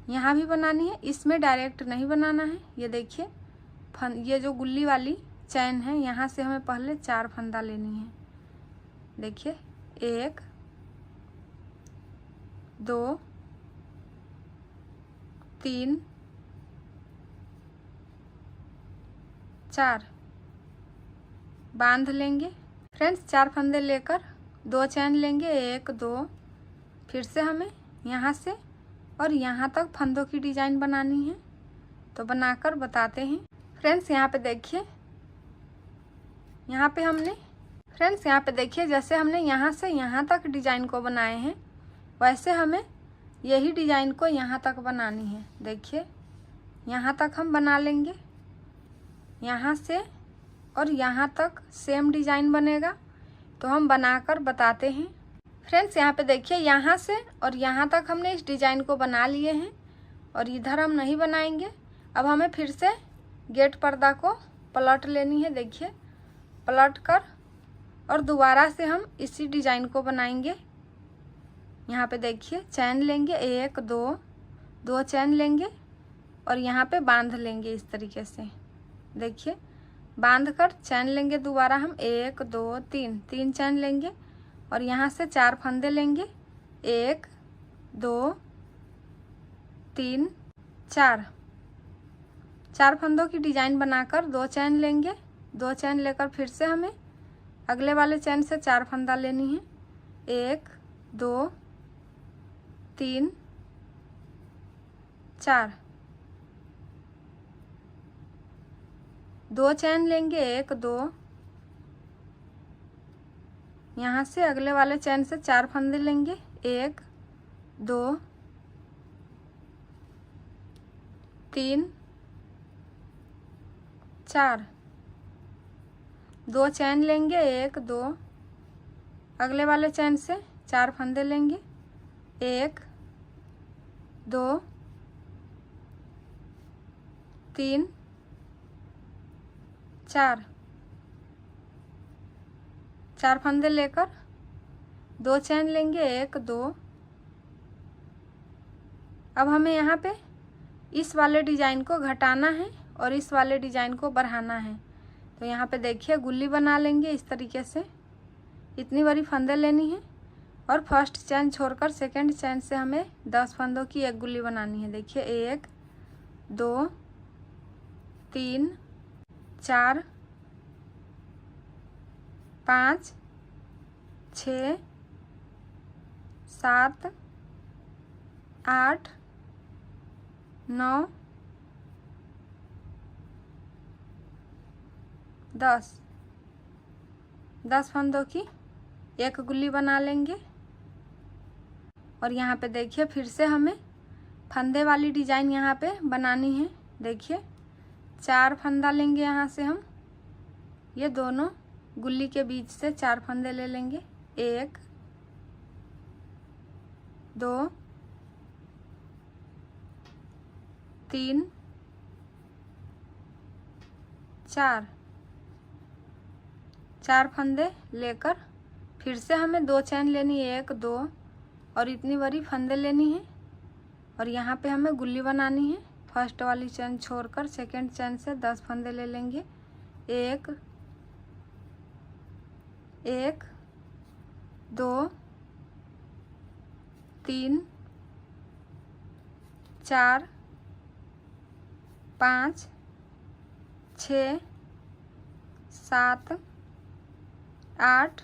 यहाँ भी बनानी है। इसमें डायरेक्ट नहीं बनाना है। ये देखिए ये जो गुल्ली वाली चैन है, यहाँ से हमें पहले 4 फंदा लेनी है। देखिए 1 2 3 4 बांध लेंगे। फ्रेंड्स 4 फंदे लेकर 2 चैन लेंगे, 1 2, फिर से हमें यहाँ से और यहाँ तक फंदों की डिजाइन बनानी है, तो बनाकर बताते हैं। फ्रेंड्स यहाँ पे देखिए, यहाँ पे देखिए जैसे हमने यहाँ से यहाँ तक डिजाइन को बनाए हैं, वैसे हमें यही डिजाइन को यहाँ तक बनानी है। देखिए यहाँ तक हम बना लेंगे, यहाँ से और यहाँ तक सेम डिजाइन बनेगा, तो हम बनाकर बताते हैं। फ्रेंड्स यहाँ पे देखिए यहाँ से और यहाँ तक हमने इस डिजाइन को बना लिए हैं, और इधर हम नहीं बनाएंगे। अब हमें फिर से गेट पर्दा को पलट लेनी है। देखिए पलट कर और दोबारा से हम इसी डिजाइन को बनाएंगे। यहाँ पे देखिए चैन लेंगे, 1 2 2 चैन लेंगे और यहाँ पे बांध लेंगे इस तरीके से। देखिए बांध कर चैन लेंगे, दोबारा हम 1 2 3 चैन लेंगे और यहाँ से 4 फंदे लेंगे, 1 2 3 4 फंदों की डिजाइन बनाकर 2 चैन लेंगे। 2 चैन लेकर फिर से हमें अगले वाले चैन से 4 फंदा लेनी है, 1 2 3 4 2 चैन लेंगे, 1 2, यहाँ से अगले वाले चैन से 4 फंदे लेंगे, 1 2 3 4 2 चैन लेंगे, 1 2, अगले वाले चैन से 4 फंदे लेंगे, 1 2 3 4 फंदे लेकर 2 चैन लेंगे, 1 2। अब हमें यहाँ पे इस वाले डिजाइन को घटाना है और इस वाले डिजाइन को बढ़ाना है, तो यहाँ पे देखिए गुल्ली बना लेंगे इस तरीके से। इतनी बड़ी फंदे लेनी है और फर्स्ट चैन छोड़कर सेकंड चैन से हमें 10 फंदों की एक गुल्ली बनानी है। देखिए 1 2 3 4 5 6 7 8 9 10 फंदों की एक गुल्ली बना लेंगे। और यहाँ पे देखिए फिर से हमें फंदे वाली डिजाइन यहाँ पे बनानी है। देखिए 4 फंदा लेंगे, यहाँ से हम ये दोनों गुल्ली के बीच से 4 फंदे ले लेंगे, 1 2 3 4 फंदे लेकर फिर से हमें 2 चैन लेनी है, 1 2, और इतनी बड़ी फंदे लेनी है और यहाँ पे हमें गुल्ली बनानी है। फर्स्ट वाली चैन छोड़कर सेकंड चैन से 10 फंदे ले लेंगे, 1 2 3 4 5 6 7 8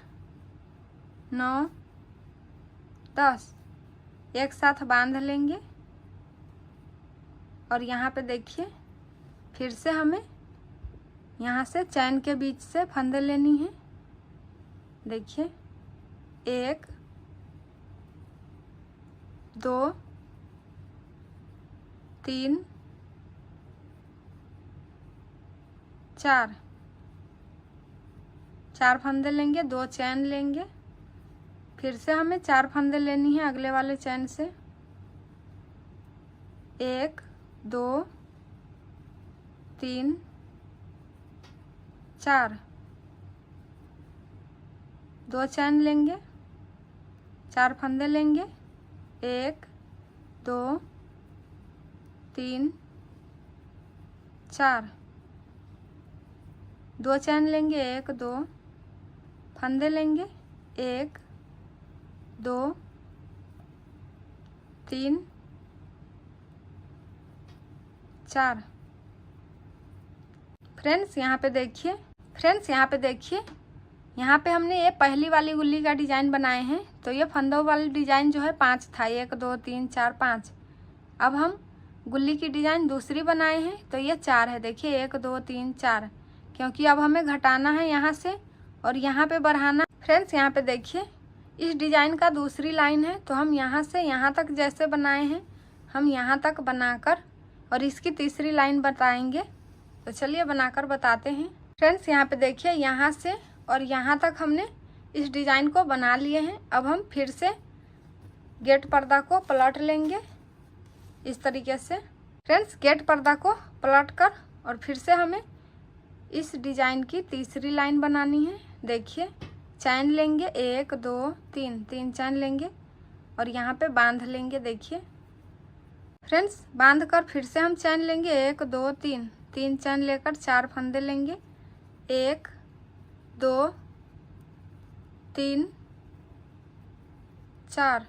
9 10 एक साथ बांध लेंगे। और यहाँ पे देखिए फिर से हमें यहाँ से चैन के बीच से फंदे लेनी है। देखिए 1 2 3 4 4 फंदे लेंगे, 2 चैन लेंगे, फिर से हमें 4 फंदे लेनी है अगले वाले चैन से। 1 2 3 4 2 चैन लेंगे, 4 फंदे लेंगे, 1 2 3 4 2 चैन लेंगे, 1 2 फंदे लेंगे, 1 2 3 4। फ्रेंड्स यहाँ पे देखिए यहाँ पे हमने ये पहली वाली गुल्ली का डिजाइन बनाए हैं। तो ये फंदों वाली डिजाइन जो है 5 था, 1 2 3 4 5। अब हम गुल्ली की डिजाइन दूसरी बनाए हैं तो ये 4 है। देखिए 1 2 3 4, क्योंकि अब हमें घटाना है यहाँ से और यहाँ पे बढ़ाना। फ्रेंड्स यहाँ पे देखिए इस डिजाइन का दूसरी लाइन है, तो हम यहाँ से यहाँ तक जैसे बनाए हैं हम यहाँ तक बनाकर और इसकी तीसरी लाइन बताएंगे। तो चलिए बनाकर बताते हैं। फ्रेंड्स यहाँ पे देखिए यहाँ से और यहाँ तक हमने इस डिजाइन को बना लिए हैं। अब हम फिर से गेट पर्दा को पलट लेंगे इस तरीके से। फ्रेंड्स गेट पर्दा को पलट कर और फिर से हमें इस डिजाइन की तीसरी लाइन बनानी है। देखिए चैन लेंगे, 1 2 3 3 चैन लेंगे और यहाँ पे बांध लेंगे। देखिए फ्रेंड्स बांध कर फिर से हम चैन लेंगे, 1 2 3 3 चैन लेकर 4 फंदे लेंगे, 1 2 3 4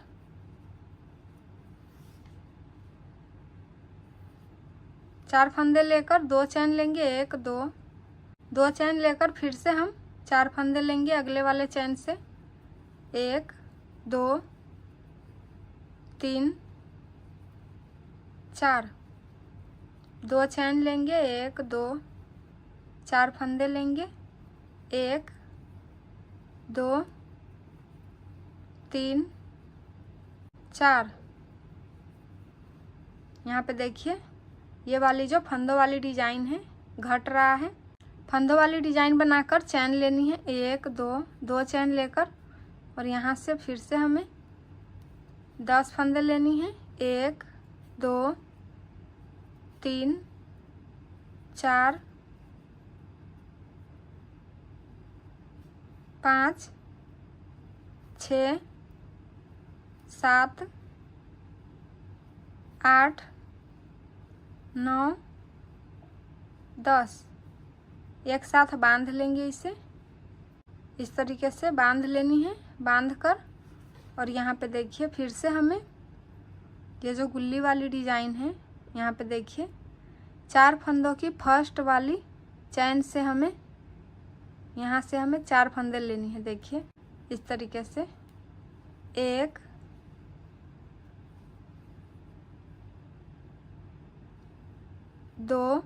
4 फंदे लेकर 2 चैन लेंगे, 1 2 चैन लेकर फिर से हम 4 फंदे लेंगे अगले वाले चैन से, 1 2 3 4 2 चैन लेंगे, 1 2 4 फंदे लेंगे, 1 2 3 4। यहाँ पे देखिए ये वाली जो फंदों वाली डिजाइन है घट रहा है। फंदों वाली डिजाइन बनाकर चैन लेनी है, 1 2 चैन लेकर और यहाँ से फिर से हमें 10 फंदे लेनी है, 1 2 3 4 5 6 7 8 9 10 एक साथ बांध लेंगे। इसे इस तरीके से बांध लेनी है। बांध कर और यहाँ पे देखिए फिर से हमें ये जो गुल्ली वाली डिजाइन है यहाँ पे देखिए 4 फंदों की फर्स्ट वाली चैन से हमें यहाँ से हमें 4 फंदे लेनी है। देखिए इस तरीके से 1 2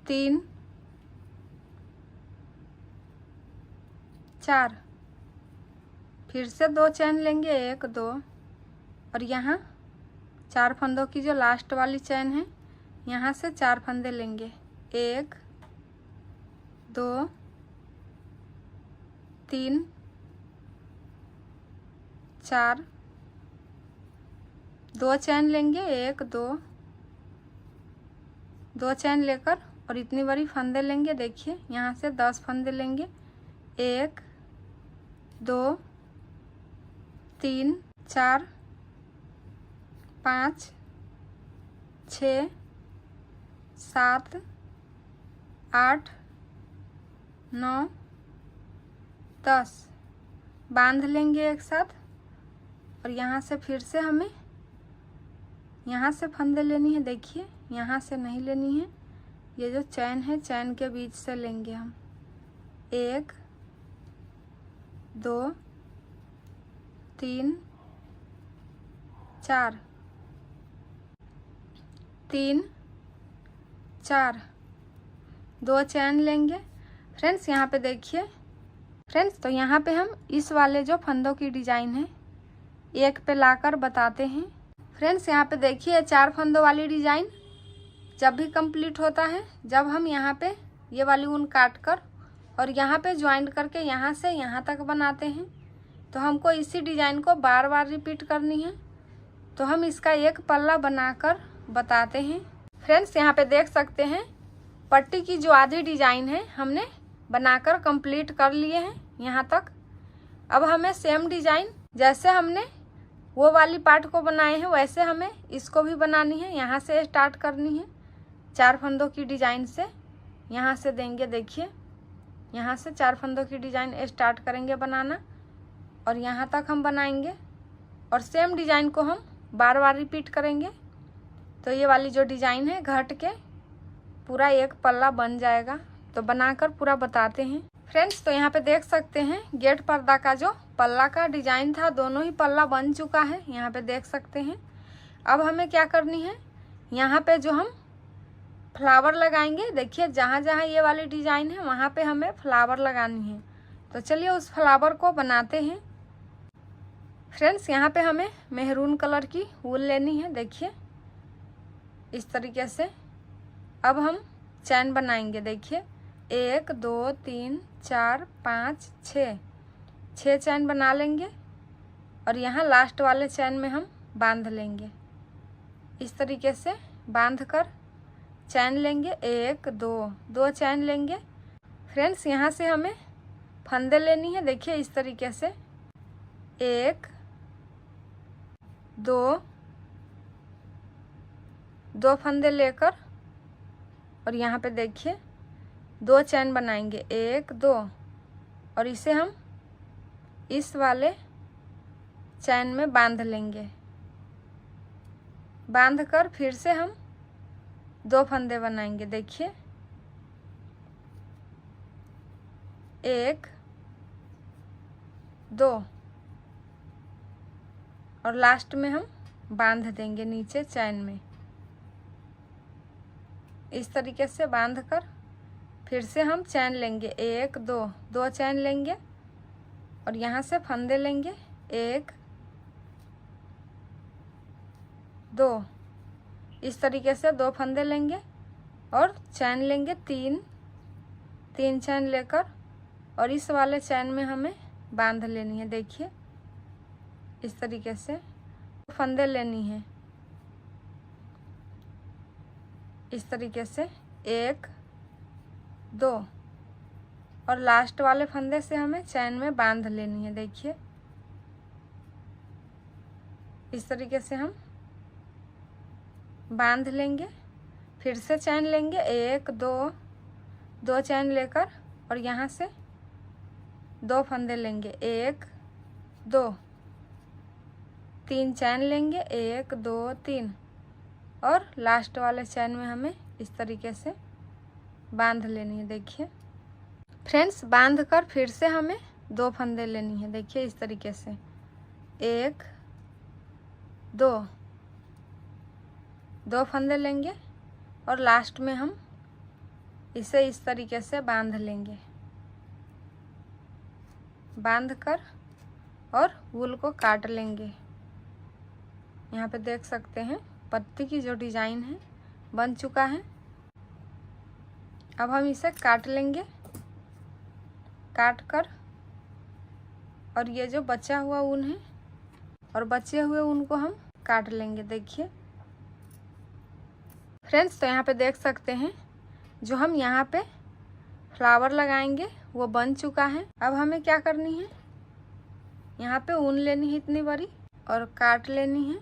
3 4 फिर से 2 चैन लेंगे, 1 2 और यहाँ 4 फंदों की जो लास्ट वाली चैन है यहाँ से 4 फंदे लेंगे, 1 2 3 4 2 चैन लेंगे, 1 2 चैन लेकर और इतनी बड़ी फंदे लेंगे। देखिए यहाँ से 10 फंदे लेंगे, 1 2 3 4 5 6 7 8 9 10 बांध लेंगे एक साथ और यहाँ से फिर से हमें यहाँ से फंदे लेनी है। देखिए यहाँ से नहीं लेनी है, ये जो चैन है, चैन के बीच से लेंगे हम 1 2 3 4 3 4 2 चैन लेंगे। फ्रेंड्स यहाँ पे देखिए फ्रेंड्स, तो यहाँ पे हम इस वाले जो फंदों की डिजाइन है एक पे लाकर बताते हैं। फ्रेंड्स यहाँ पे देखिए 4 फंदों वाली डिजाइन जब भी कंप्लीट होता है, जब हम यहाँ पे ये वाली ऊन काट कर और यहाँ पे ज्वाइंट करके यहाँ से यहाँ तक बनाते हैं, तो हमको इसी डिजाइन को बार बार रिपीट करनी है। तो हम इसका एक पल्ला बनाकर बताते हैं। फ्रेंड्स यहाँ पे देख सकते हैं पट्टी की जो आधी डिजाइन है हमने बनाकर कंप्लीट कर लिए हैं यहाँ तक। अब हमें सेम डिजाइन जैसे हमने वो वाली पार्ट को बनाए हैं वैसे हमें इसको भी बनानी है। यहाँ से स्टार्ट करनी है 4 फंदों की डिजाइन से, यहाँ से देंगे, देखिए यहाँ से 4 फंदों की डिजाइन स्टार्ट करेंगे बनाना और यहाँ तक हम बनाएंगे और सेम डिजाइन को हम बार बार रिपीट करेंगे। तो ये वाली जो डिजाइन है घट के पूरा एक पल्ला बन जाएगा। तो बनाकर पूरा बताते हैं। फ्रेंड्स तो यहाँ पे देख सकते हैं गेट पर्दा का जो पल्ला का डिजाइन था दोनों ही पल्ला बन चुका है, यहाँ पे देख सकते हैं। अब हमें क्या करनी है, यहाँ पे जो हम फ्लावर लगाएंगे, देखिए जहाँ जहाँ ये वाली डिजाइन है वहाँ पे हमें फ्लावर लगानी है। तो चलिए उस फ्लावर को बनाते हैं। फ्रेंड्स यहाँ पे हमें मेहरून कलर की वूल लेनी है, देखिए इस तरीके से। अब हम चैन बनाएंगे, देखिए 1 2 3 4 5 6 चैन बना लेंगे और यहाँ लास्ट वाले चैन में हम बांध लेंगे। इस तरीके से बांध कर चैन लेंगे, 1 2 चैन लेंगे। फ्रेंड्स यहाँ से हमें फंदे लेनी है, देखिए इस तरीके से 1 2 फंदे लेकर और यहाँ पे देखिए 2 चैन बनाएंगे, 1 2 और इसे हम इस वाले चैन में बांध लेंगे। बांध कर फिर से हम 2 फंदे बनाएंगे, देखिए 1 2 और लास्ट में हम बांध देंगे नीचे चैन में। इस तरीके से बांध कर फिर से हम चैन लेंगे, 1 2 चैन लेंगे और यहाँ से फंदे लेंगे, 1 2 इस तरीके से 2 फंदे लेंगे और चैन लेंगे 3 चैन लेकर और इस वाले चैन में हमें बांध लेनी है। देखिए इस तरीके से फंदे लेनी है, इस तरीके से 1 2 और लास्ट वाले फंदे से हमें चैन में बांध लेनी है। देखिए इस तरीके से हम बांध लेंगे, फिर से चैन लेंगे, 1 2 चैन लेकर और यहाँ से 2 फंदे लेंगे, 1 2 3 चैन लेंगे, 1 2 3 और लास्ट वाले चैन में हमें इस तरीके से बांध लेनी है। देखिए फ्रेंड्स बांध कर फिर से हमें 2 फंदे लेनी है, देखिए इस तरीके से 1 2 फंदे लेंगे और लास्ट में हम इसे इस तरीके से बांध लेंगे। बांध कर और वूल को काट लेंगे। यहाँ पे देख सकते हैं पत्ती की जो डिजाइन है बन चुका है। अब हम इसे काट लेंगे, काट कर और ये जो बचा हुआ ऊन है और बचे हुए ऊन को हम काट लेंगे। देखिए फ्रेंड्स तो यहाँ पे देख सकते हैं जो हम यहाँ पे फ्लावर लगाएंगे वो बन चुका है। अब हमें क्या करनी है, यहाँ पे ऊन लेनी है इतनी बड़ी और काट लेनी है,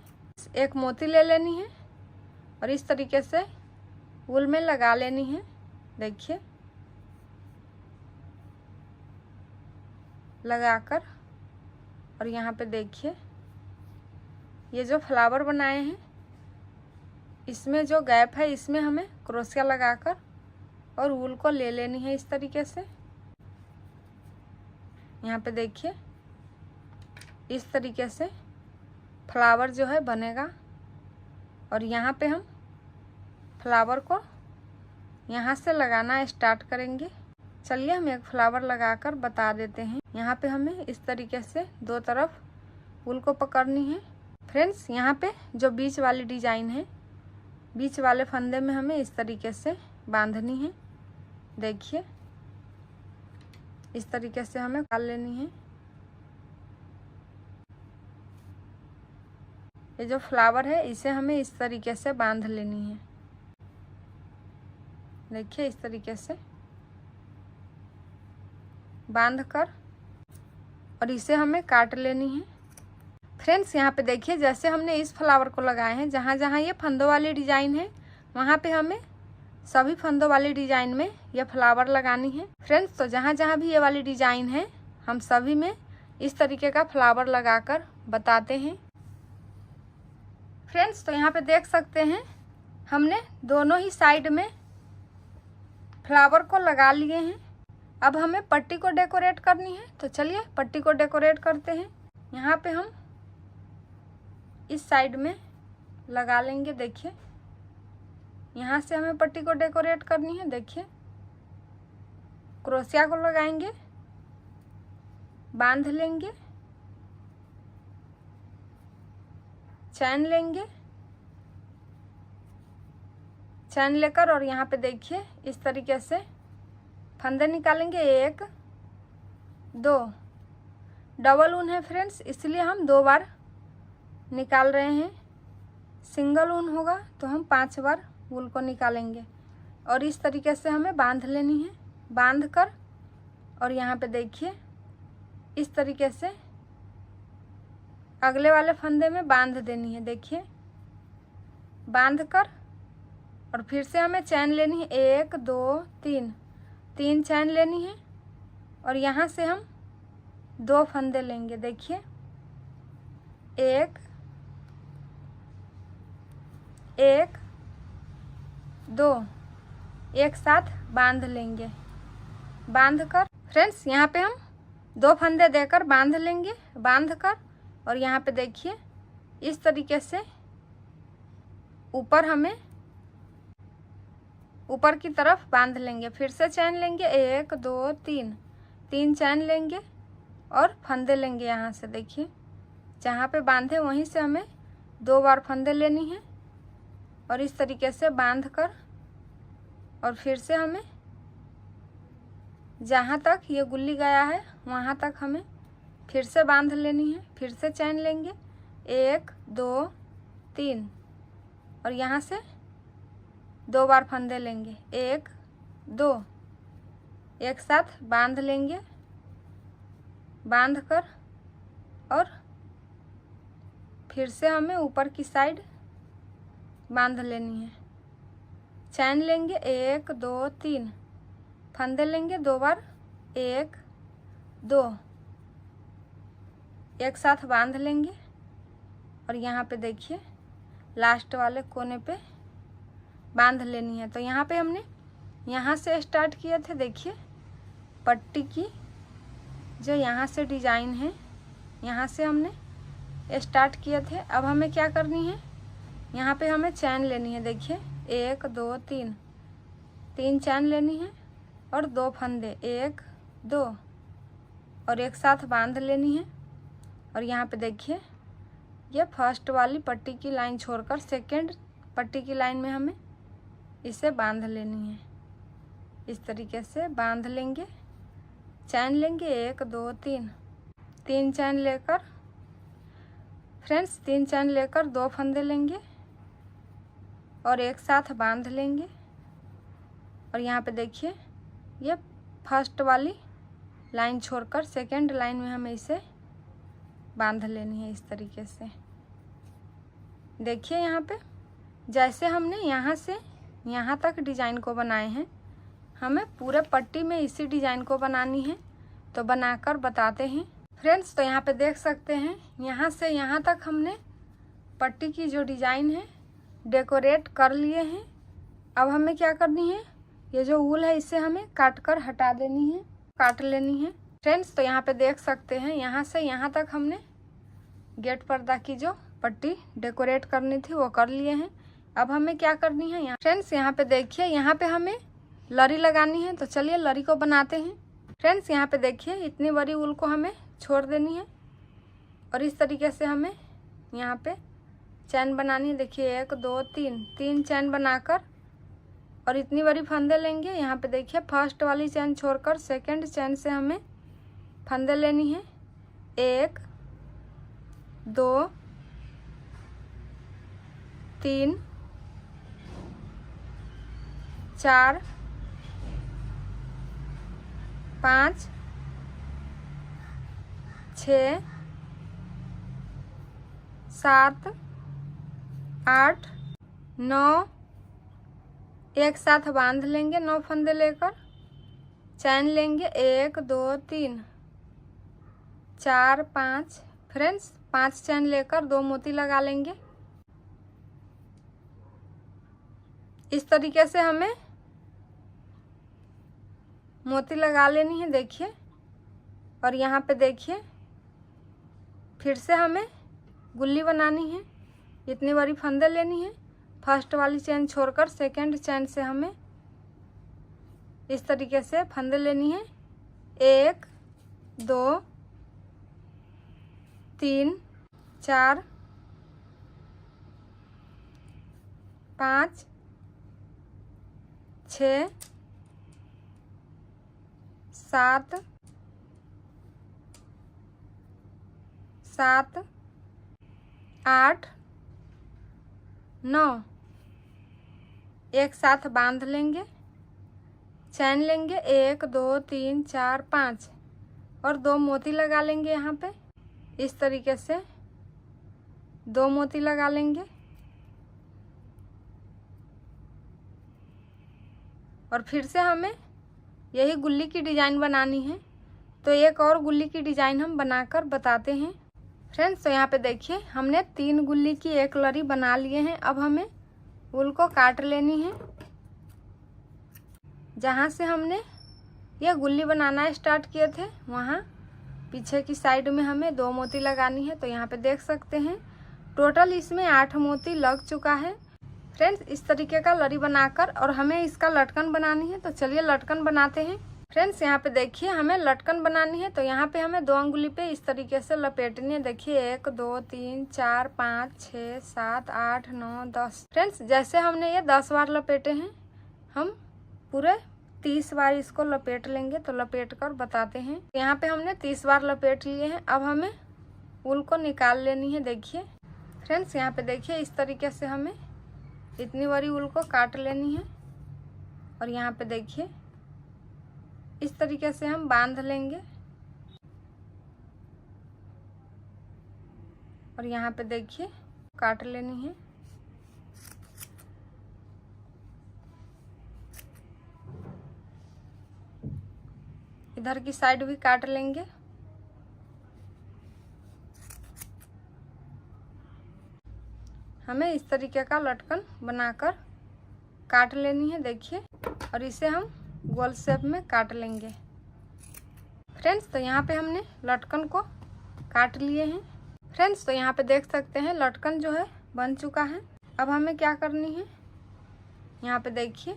एक मोती ले लेनी है और इस तरीके से वूल में लगा लेनी है। देखिए लगाकर और यहाँ पे देखिए ये जो फ्लावर बनाए हैं इसमें जो गैप है इसमें हमें क्रोशिया लगाकर और वूल को ले लेनी है इस तरीके से। यहाँ पे देखिए इस तरीके से फ्लावर जो है बनेगा। और यहाँ पे हम फ्लावर को यहाँ से लगाना स्टार्ट करेंगे। चलिए हम एक फ्लावर लगाकर बता देते हैं। यहाँ पे हमें इस तरीके से दो तरफ वूल को पकड़नी है। फ्रेंड्स, यहाँ पे जो बीच वाली डिजाइन है, बीच वाले फंदे में हमें इस तरीके से बांधनी है। देखिए इस तरीके से हमें डाल लेनी है। ये जो फ्लावर है इसे हमें इस तरीके से बांध लेनी है। देखिए इस तरीके से बांध कर और इसे हमें काट लेनी है। फ्रेंड्स, यहाँ पे देखिए जैसे हमने इस फ्लावर को लगाए हैं, जहाँ जहाँ ये फंदों वाली डिजाइन है वहाँ पे हमें सभी फंदों वाली डिजाइन में ये फ्लावर लगानी है। फ्रेंड्स, तो जहाँ जहाँ भी ये वाली डिजाइन है हम सभी में इस तरीके का फ्लावर लगाकर बताते हैं। फ्रेंड्स, तो यहाँ पे देख सकते हैं हमने दोनों ही साइड में फ्लावर को लगा लिए हैं। अब हमें पट्टी को डेकोरेट करनी है, तो चलिए पट्टी को डेकोरेट करते हैं। यहाँ पे हम इस साइड में लगा लेंगे। देखिए यहाँ से हमें पट्टी को डेकोरेट करनी है। देखिए क्रोशिया को लगाएंगे, बांध लेंगे, चैन लेंगे, चैन लेकर और यहाँ पे देखिए इस तरीके से फंदे निकालेंगे। 1 2 डबल ऊन है फ्रेंड्स, इसलिए हम 2 बार निकाल रहे हैं। सिंगल ऊन होगा तो हम 5 बार वूल को निकालेंगे। और इस तरीके से हमें बांध लेनी है। बांध कर और यहाँ पे देखिए इस तरीके से अगले वाले फंदे में बांध देनी है। देखिए बांध कर और फिर से हमें चैन लेनी है। 1 2 3 चैन लेनी है और यहाँ से हम 2 फंदे लेंगे। देखिए 1 1 2 एक साथ बांध लेंगे। बांध कर फ्रेंड्स यहाँ पे हम 2 फंदे देकर बांध लेंगे। बांध कर और यहाँ पे देखिए इस तरीके से ऊपर हमें ऊपर की तरफ बांध लेंगे। फिर से चैन लेंगे। 1 2 3 चैन लेंगे और फंदे लेंगे। यहाँ से देखिए जहाँ पे बांधे वहीं से हमें 2 बार फंदे लेनी है और इस तरीके से बांध कर और फिर से हमें जहाँ तक ये गुल्ली गया है वहाँ तक हमें फिर से बांध लेनी है। फिर से चैन लेंगे। 1 2 3 और यहाँ से 2 बार फंदे लेंगे। 1 2 एक साथ बांध लेंगे। बांध कर और फिर से हमें ऊपर की साइड बांध लेनी है। चैन लेंगे। 1 2 3 फंदे लेंगे 2 बार। 1 2 एक साथ बांध लेंगे और यहाँ पे देखिए लास्ट वाले कोने पे बांध लेनी है। तो यहाँ पे हमने यहाँ से स्टार्ट किए थे। देखिए पट्टी की जो यहाँ से डिजाइन है यहाँ से हमने स्टार्ट किए थे। अब हमें क्या करनी है, यहाँ पे हमें चैन लेनी है। देखिए 1 2 3 चैन लेनी है और 2 फंदे 1 2 और एक साथ बांध लेनी है। और यहाँ पे देखिए ये फर्स्ट वाली पट्टी की लाइन छोड़कर सेकंड पट्टी की लाइन में हमें इसे बांध लेनी है। इस तरीके से बांध लेंगे। चैन लेंगे। 1 2 3 चैन लेकर फ्रेंड्स 3 चैन लेकर 2 फंदे लेंगे और एक साथ बांध लेंगे। और यहाँ पे देखिए ये फर्स्ट वाली लाइन छोड़कर सेकंड लाइन में हमें इसे बांध लेनी है इस तरीके से। देखिए यहाँ पे जैसे हमने यहाँ से यहाँ तक डिजाइन को बनाए हैं, हमें पूरे पट्टी में इसी डिजाइन को बनानी है। तो बनाकर बताते हैं फ्रेंड्स। तो यहाँ पे देख सकते हैं यहाँ से यहाँ तक हमने पट्टी की जो डिजाइन है डेकोरेट कर लिए हैं। अब हमें क्या करनी है, ये जो ऊल है इसे हमें काट कर हटा देनी है, काट लेनी है। फ्रेंड्स तो यहाँ पे देख सकते हैं यहाँ से यहाँ तक हमने गेट पर्दा की जो पट्टी डेकोरेट करनी थी वो कर लिए हैं। अब हमें क्या करनी है यहाँ फ्रेंड्स, यहाँ पे देखिए यहाँ पे हमें लरी लगानी है। तो चलिए लरी को बनाते हैं। फ्रेंड्स यहाँ पे देखिए इतनी बड़ी ऊल को हमें छोड़ देनी है और इस तरीके से हमें यहाँ पे चैन बनानी है। देखिए 1 2 3 चैन बनाकर और इतनी बड़ी फंदे लेंगे। यहाँ पे देखिए फर्स्ट वाली चैन छोड़कर सेकंड चैन से हमें फंदे लेनी है। 1 2 3 4 5 6 7 8 9 एक साथ बांध लेंगे 9 फंदे लेकर, चैन लेंगे 1 2 3 4 5। फ्रेंड्स 5 चैन लेकर 2 मोती लगा लेंगे। इस तरीके से हमें मोती लगा लेनी है। देखिए और यहाँ पे देखिए फिर से हमें गुल्ली बनानी है। इतनी बड़ी फंदे लेनी है। फर्स्ट वाली चैन छोड़कर सेकंड चैन से हमें इस तरीके से फंदे लेनी है। 1 2 3 4 5 6 7 8 9 एक साथ बांध लेंगे, चैन लेंगे 1 2 3 4 5 और 2 मोती लगा लेंगे। यहाँ पे इस तरीके से 2 मोती लगा लेंगे और फिर से हमें यही गुल्ली की डिज़ाइन बनानी है। तो एक और गुल्ली की डिज़ाइन हम बनाकर बताते हैं। फ्रेंड्स तो यहाँ पे देखिए हमने 3 गुल्ली की एक लरी बना लिए हैं। अब हमें ऊल को काट लेनी है। जहाँ से हमने ये गुल्ली बनाना स्टार्ट किए थे वहाँ पीछे की साइड में हमें 2 मोती लगानी है। तो यहाँ पे देख सकते हैं टोटल इसमें 8 मोती लग चुका है। फ्रेंड्स इस तरीके का लरी बनाकर और हमें इसका लटकन बनानी है। तो चलिए लटकन बनाते हैं। फ्रेंड्स यहाँ पे देखिए हमें लटकन बनानी है। तो यहाँ पे हमें 2 अंगुली पे इस तरीके से लपेटनी है। देखिए 1 2 3 4 5 6 7 8 9 10। फ्रेंड्स जैसे हमने ये 10 बार लपेटे हैं हम पूरे 30 बार इसको लपेट लेंगे। तो लपेट कर बताते हैं। यहाँ पे हमने 30 बार लपेट लिए हैं। अब हमें ऊल को निकाल लेनी है। देखिए फ्रेंड्स यहाँ पे देखिए इस तरीके से हमें इतनी बड़ी ऊल को काट लेनी है और यहाँ पे देखिए इस तरीके से हम बांध लेंगे और यहाँ पे देखिए काट लेनी है। इधर की साइड भी काट लेंगे। हमें इस तरीके का लटकन बनाकर काट लेनी है। देखिए और इसे हम गोल शेप में काट लेंगे। फ्रेंड्स तो यहाँ पे हमने लटकन को काट लिए हैं। फ्रेंड्स तो यहाँ पे देख सकते हैं लटकन जो है बन चुका है। अब हमें क्या करनी है, यहाँ पे देखिए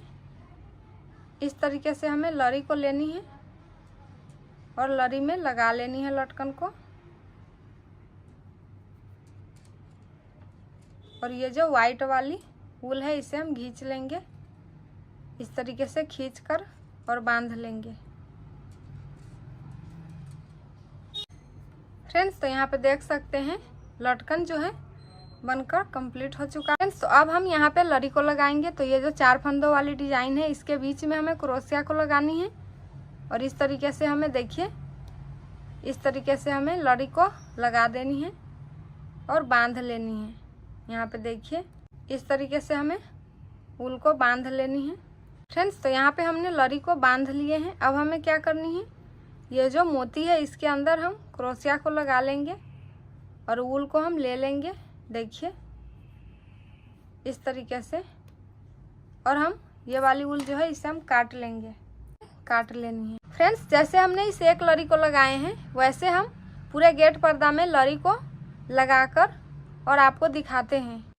इस तरीके से हमें लरी को लेनी है और लरी में लगा लेनी है लटकन को। और ये जो वाइट वाली ऊल है इसे हम खींच लेंगे। इस तरीके से खींचकर और बांध लेंगे। फ्रेंड्स तो यहाँ पे देख सकते हैं लटकन जो है बनकर कंप्लीट हो चुका है। फ्रेंड्स तो अब हम यहाँ पे लरी को लगाएंगे। तो ये जो 4 फंदों वाली डिजाइन है इसके बीच में हमें क्रोशिया को लगानी है और इस तरीके से हमें देखिए इस तरीके से हमें लरी को लगा देनी है और बांध लेनी है। यहाँ पे देखिए इस तरीके से हमें ऊल को बांध लेनी है। फ्रेंड्स तो यहाँ पे हमने लरी को बांध लिए हैं। अब हमें क्या करनी है, ये जो मोती है इसके अंदर हम क्रोशिया को लगा लेंगे और ऊल को हम ले लेंगे। देखिए इस तरीके से और हम ये वाली ऊल जो है इसे हम काट लेंगे, काट लेनी है। फ्रेंड्स, जैसे हमने इस एक लड़ी को लगाए हैं वैसे हम पूरे गेट पर्दा में लड़ी को लगाकर और आपको दिखाते हैं।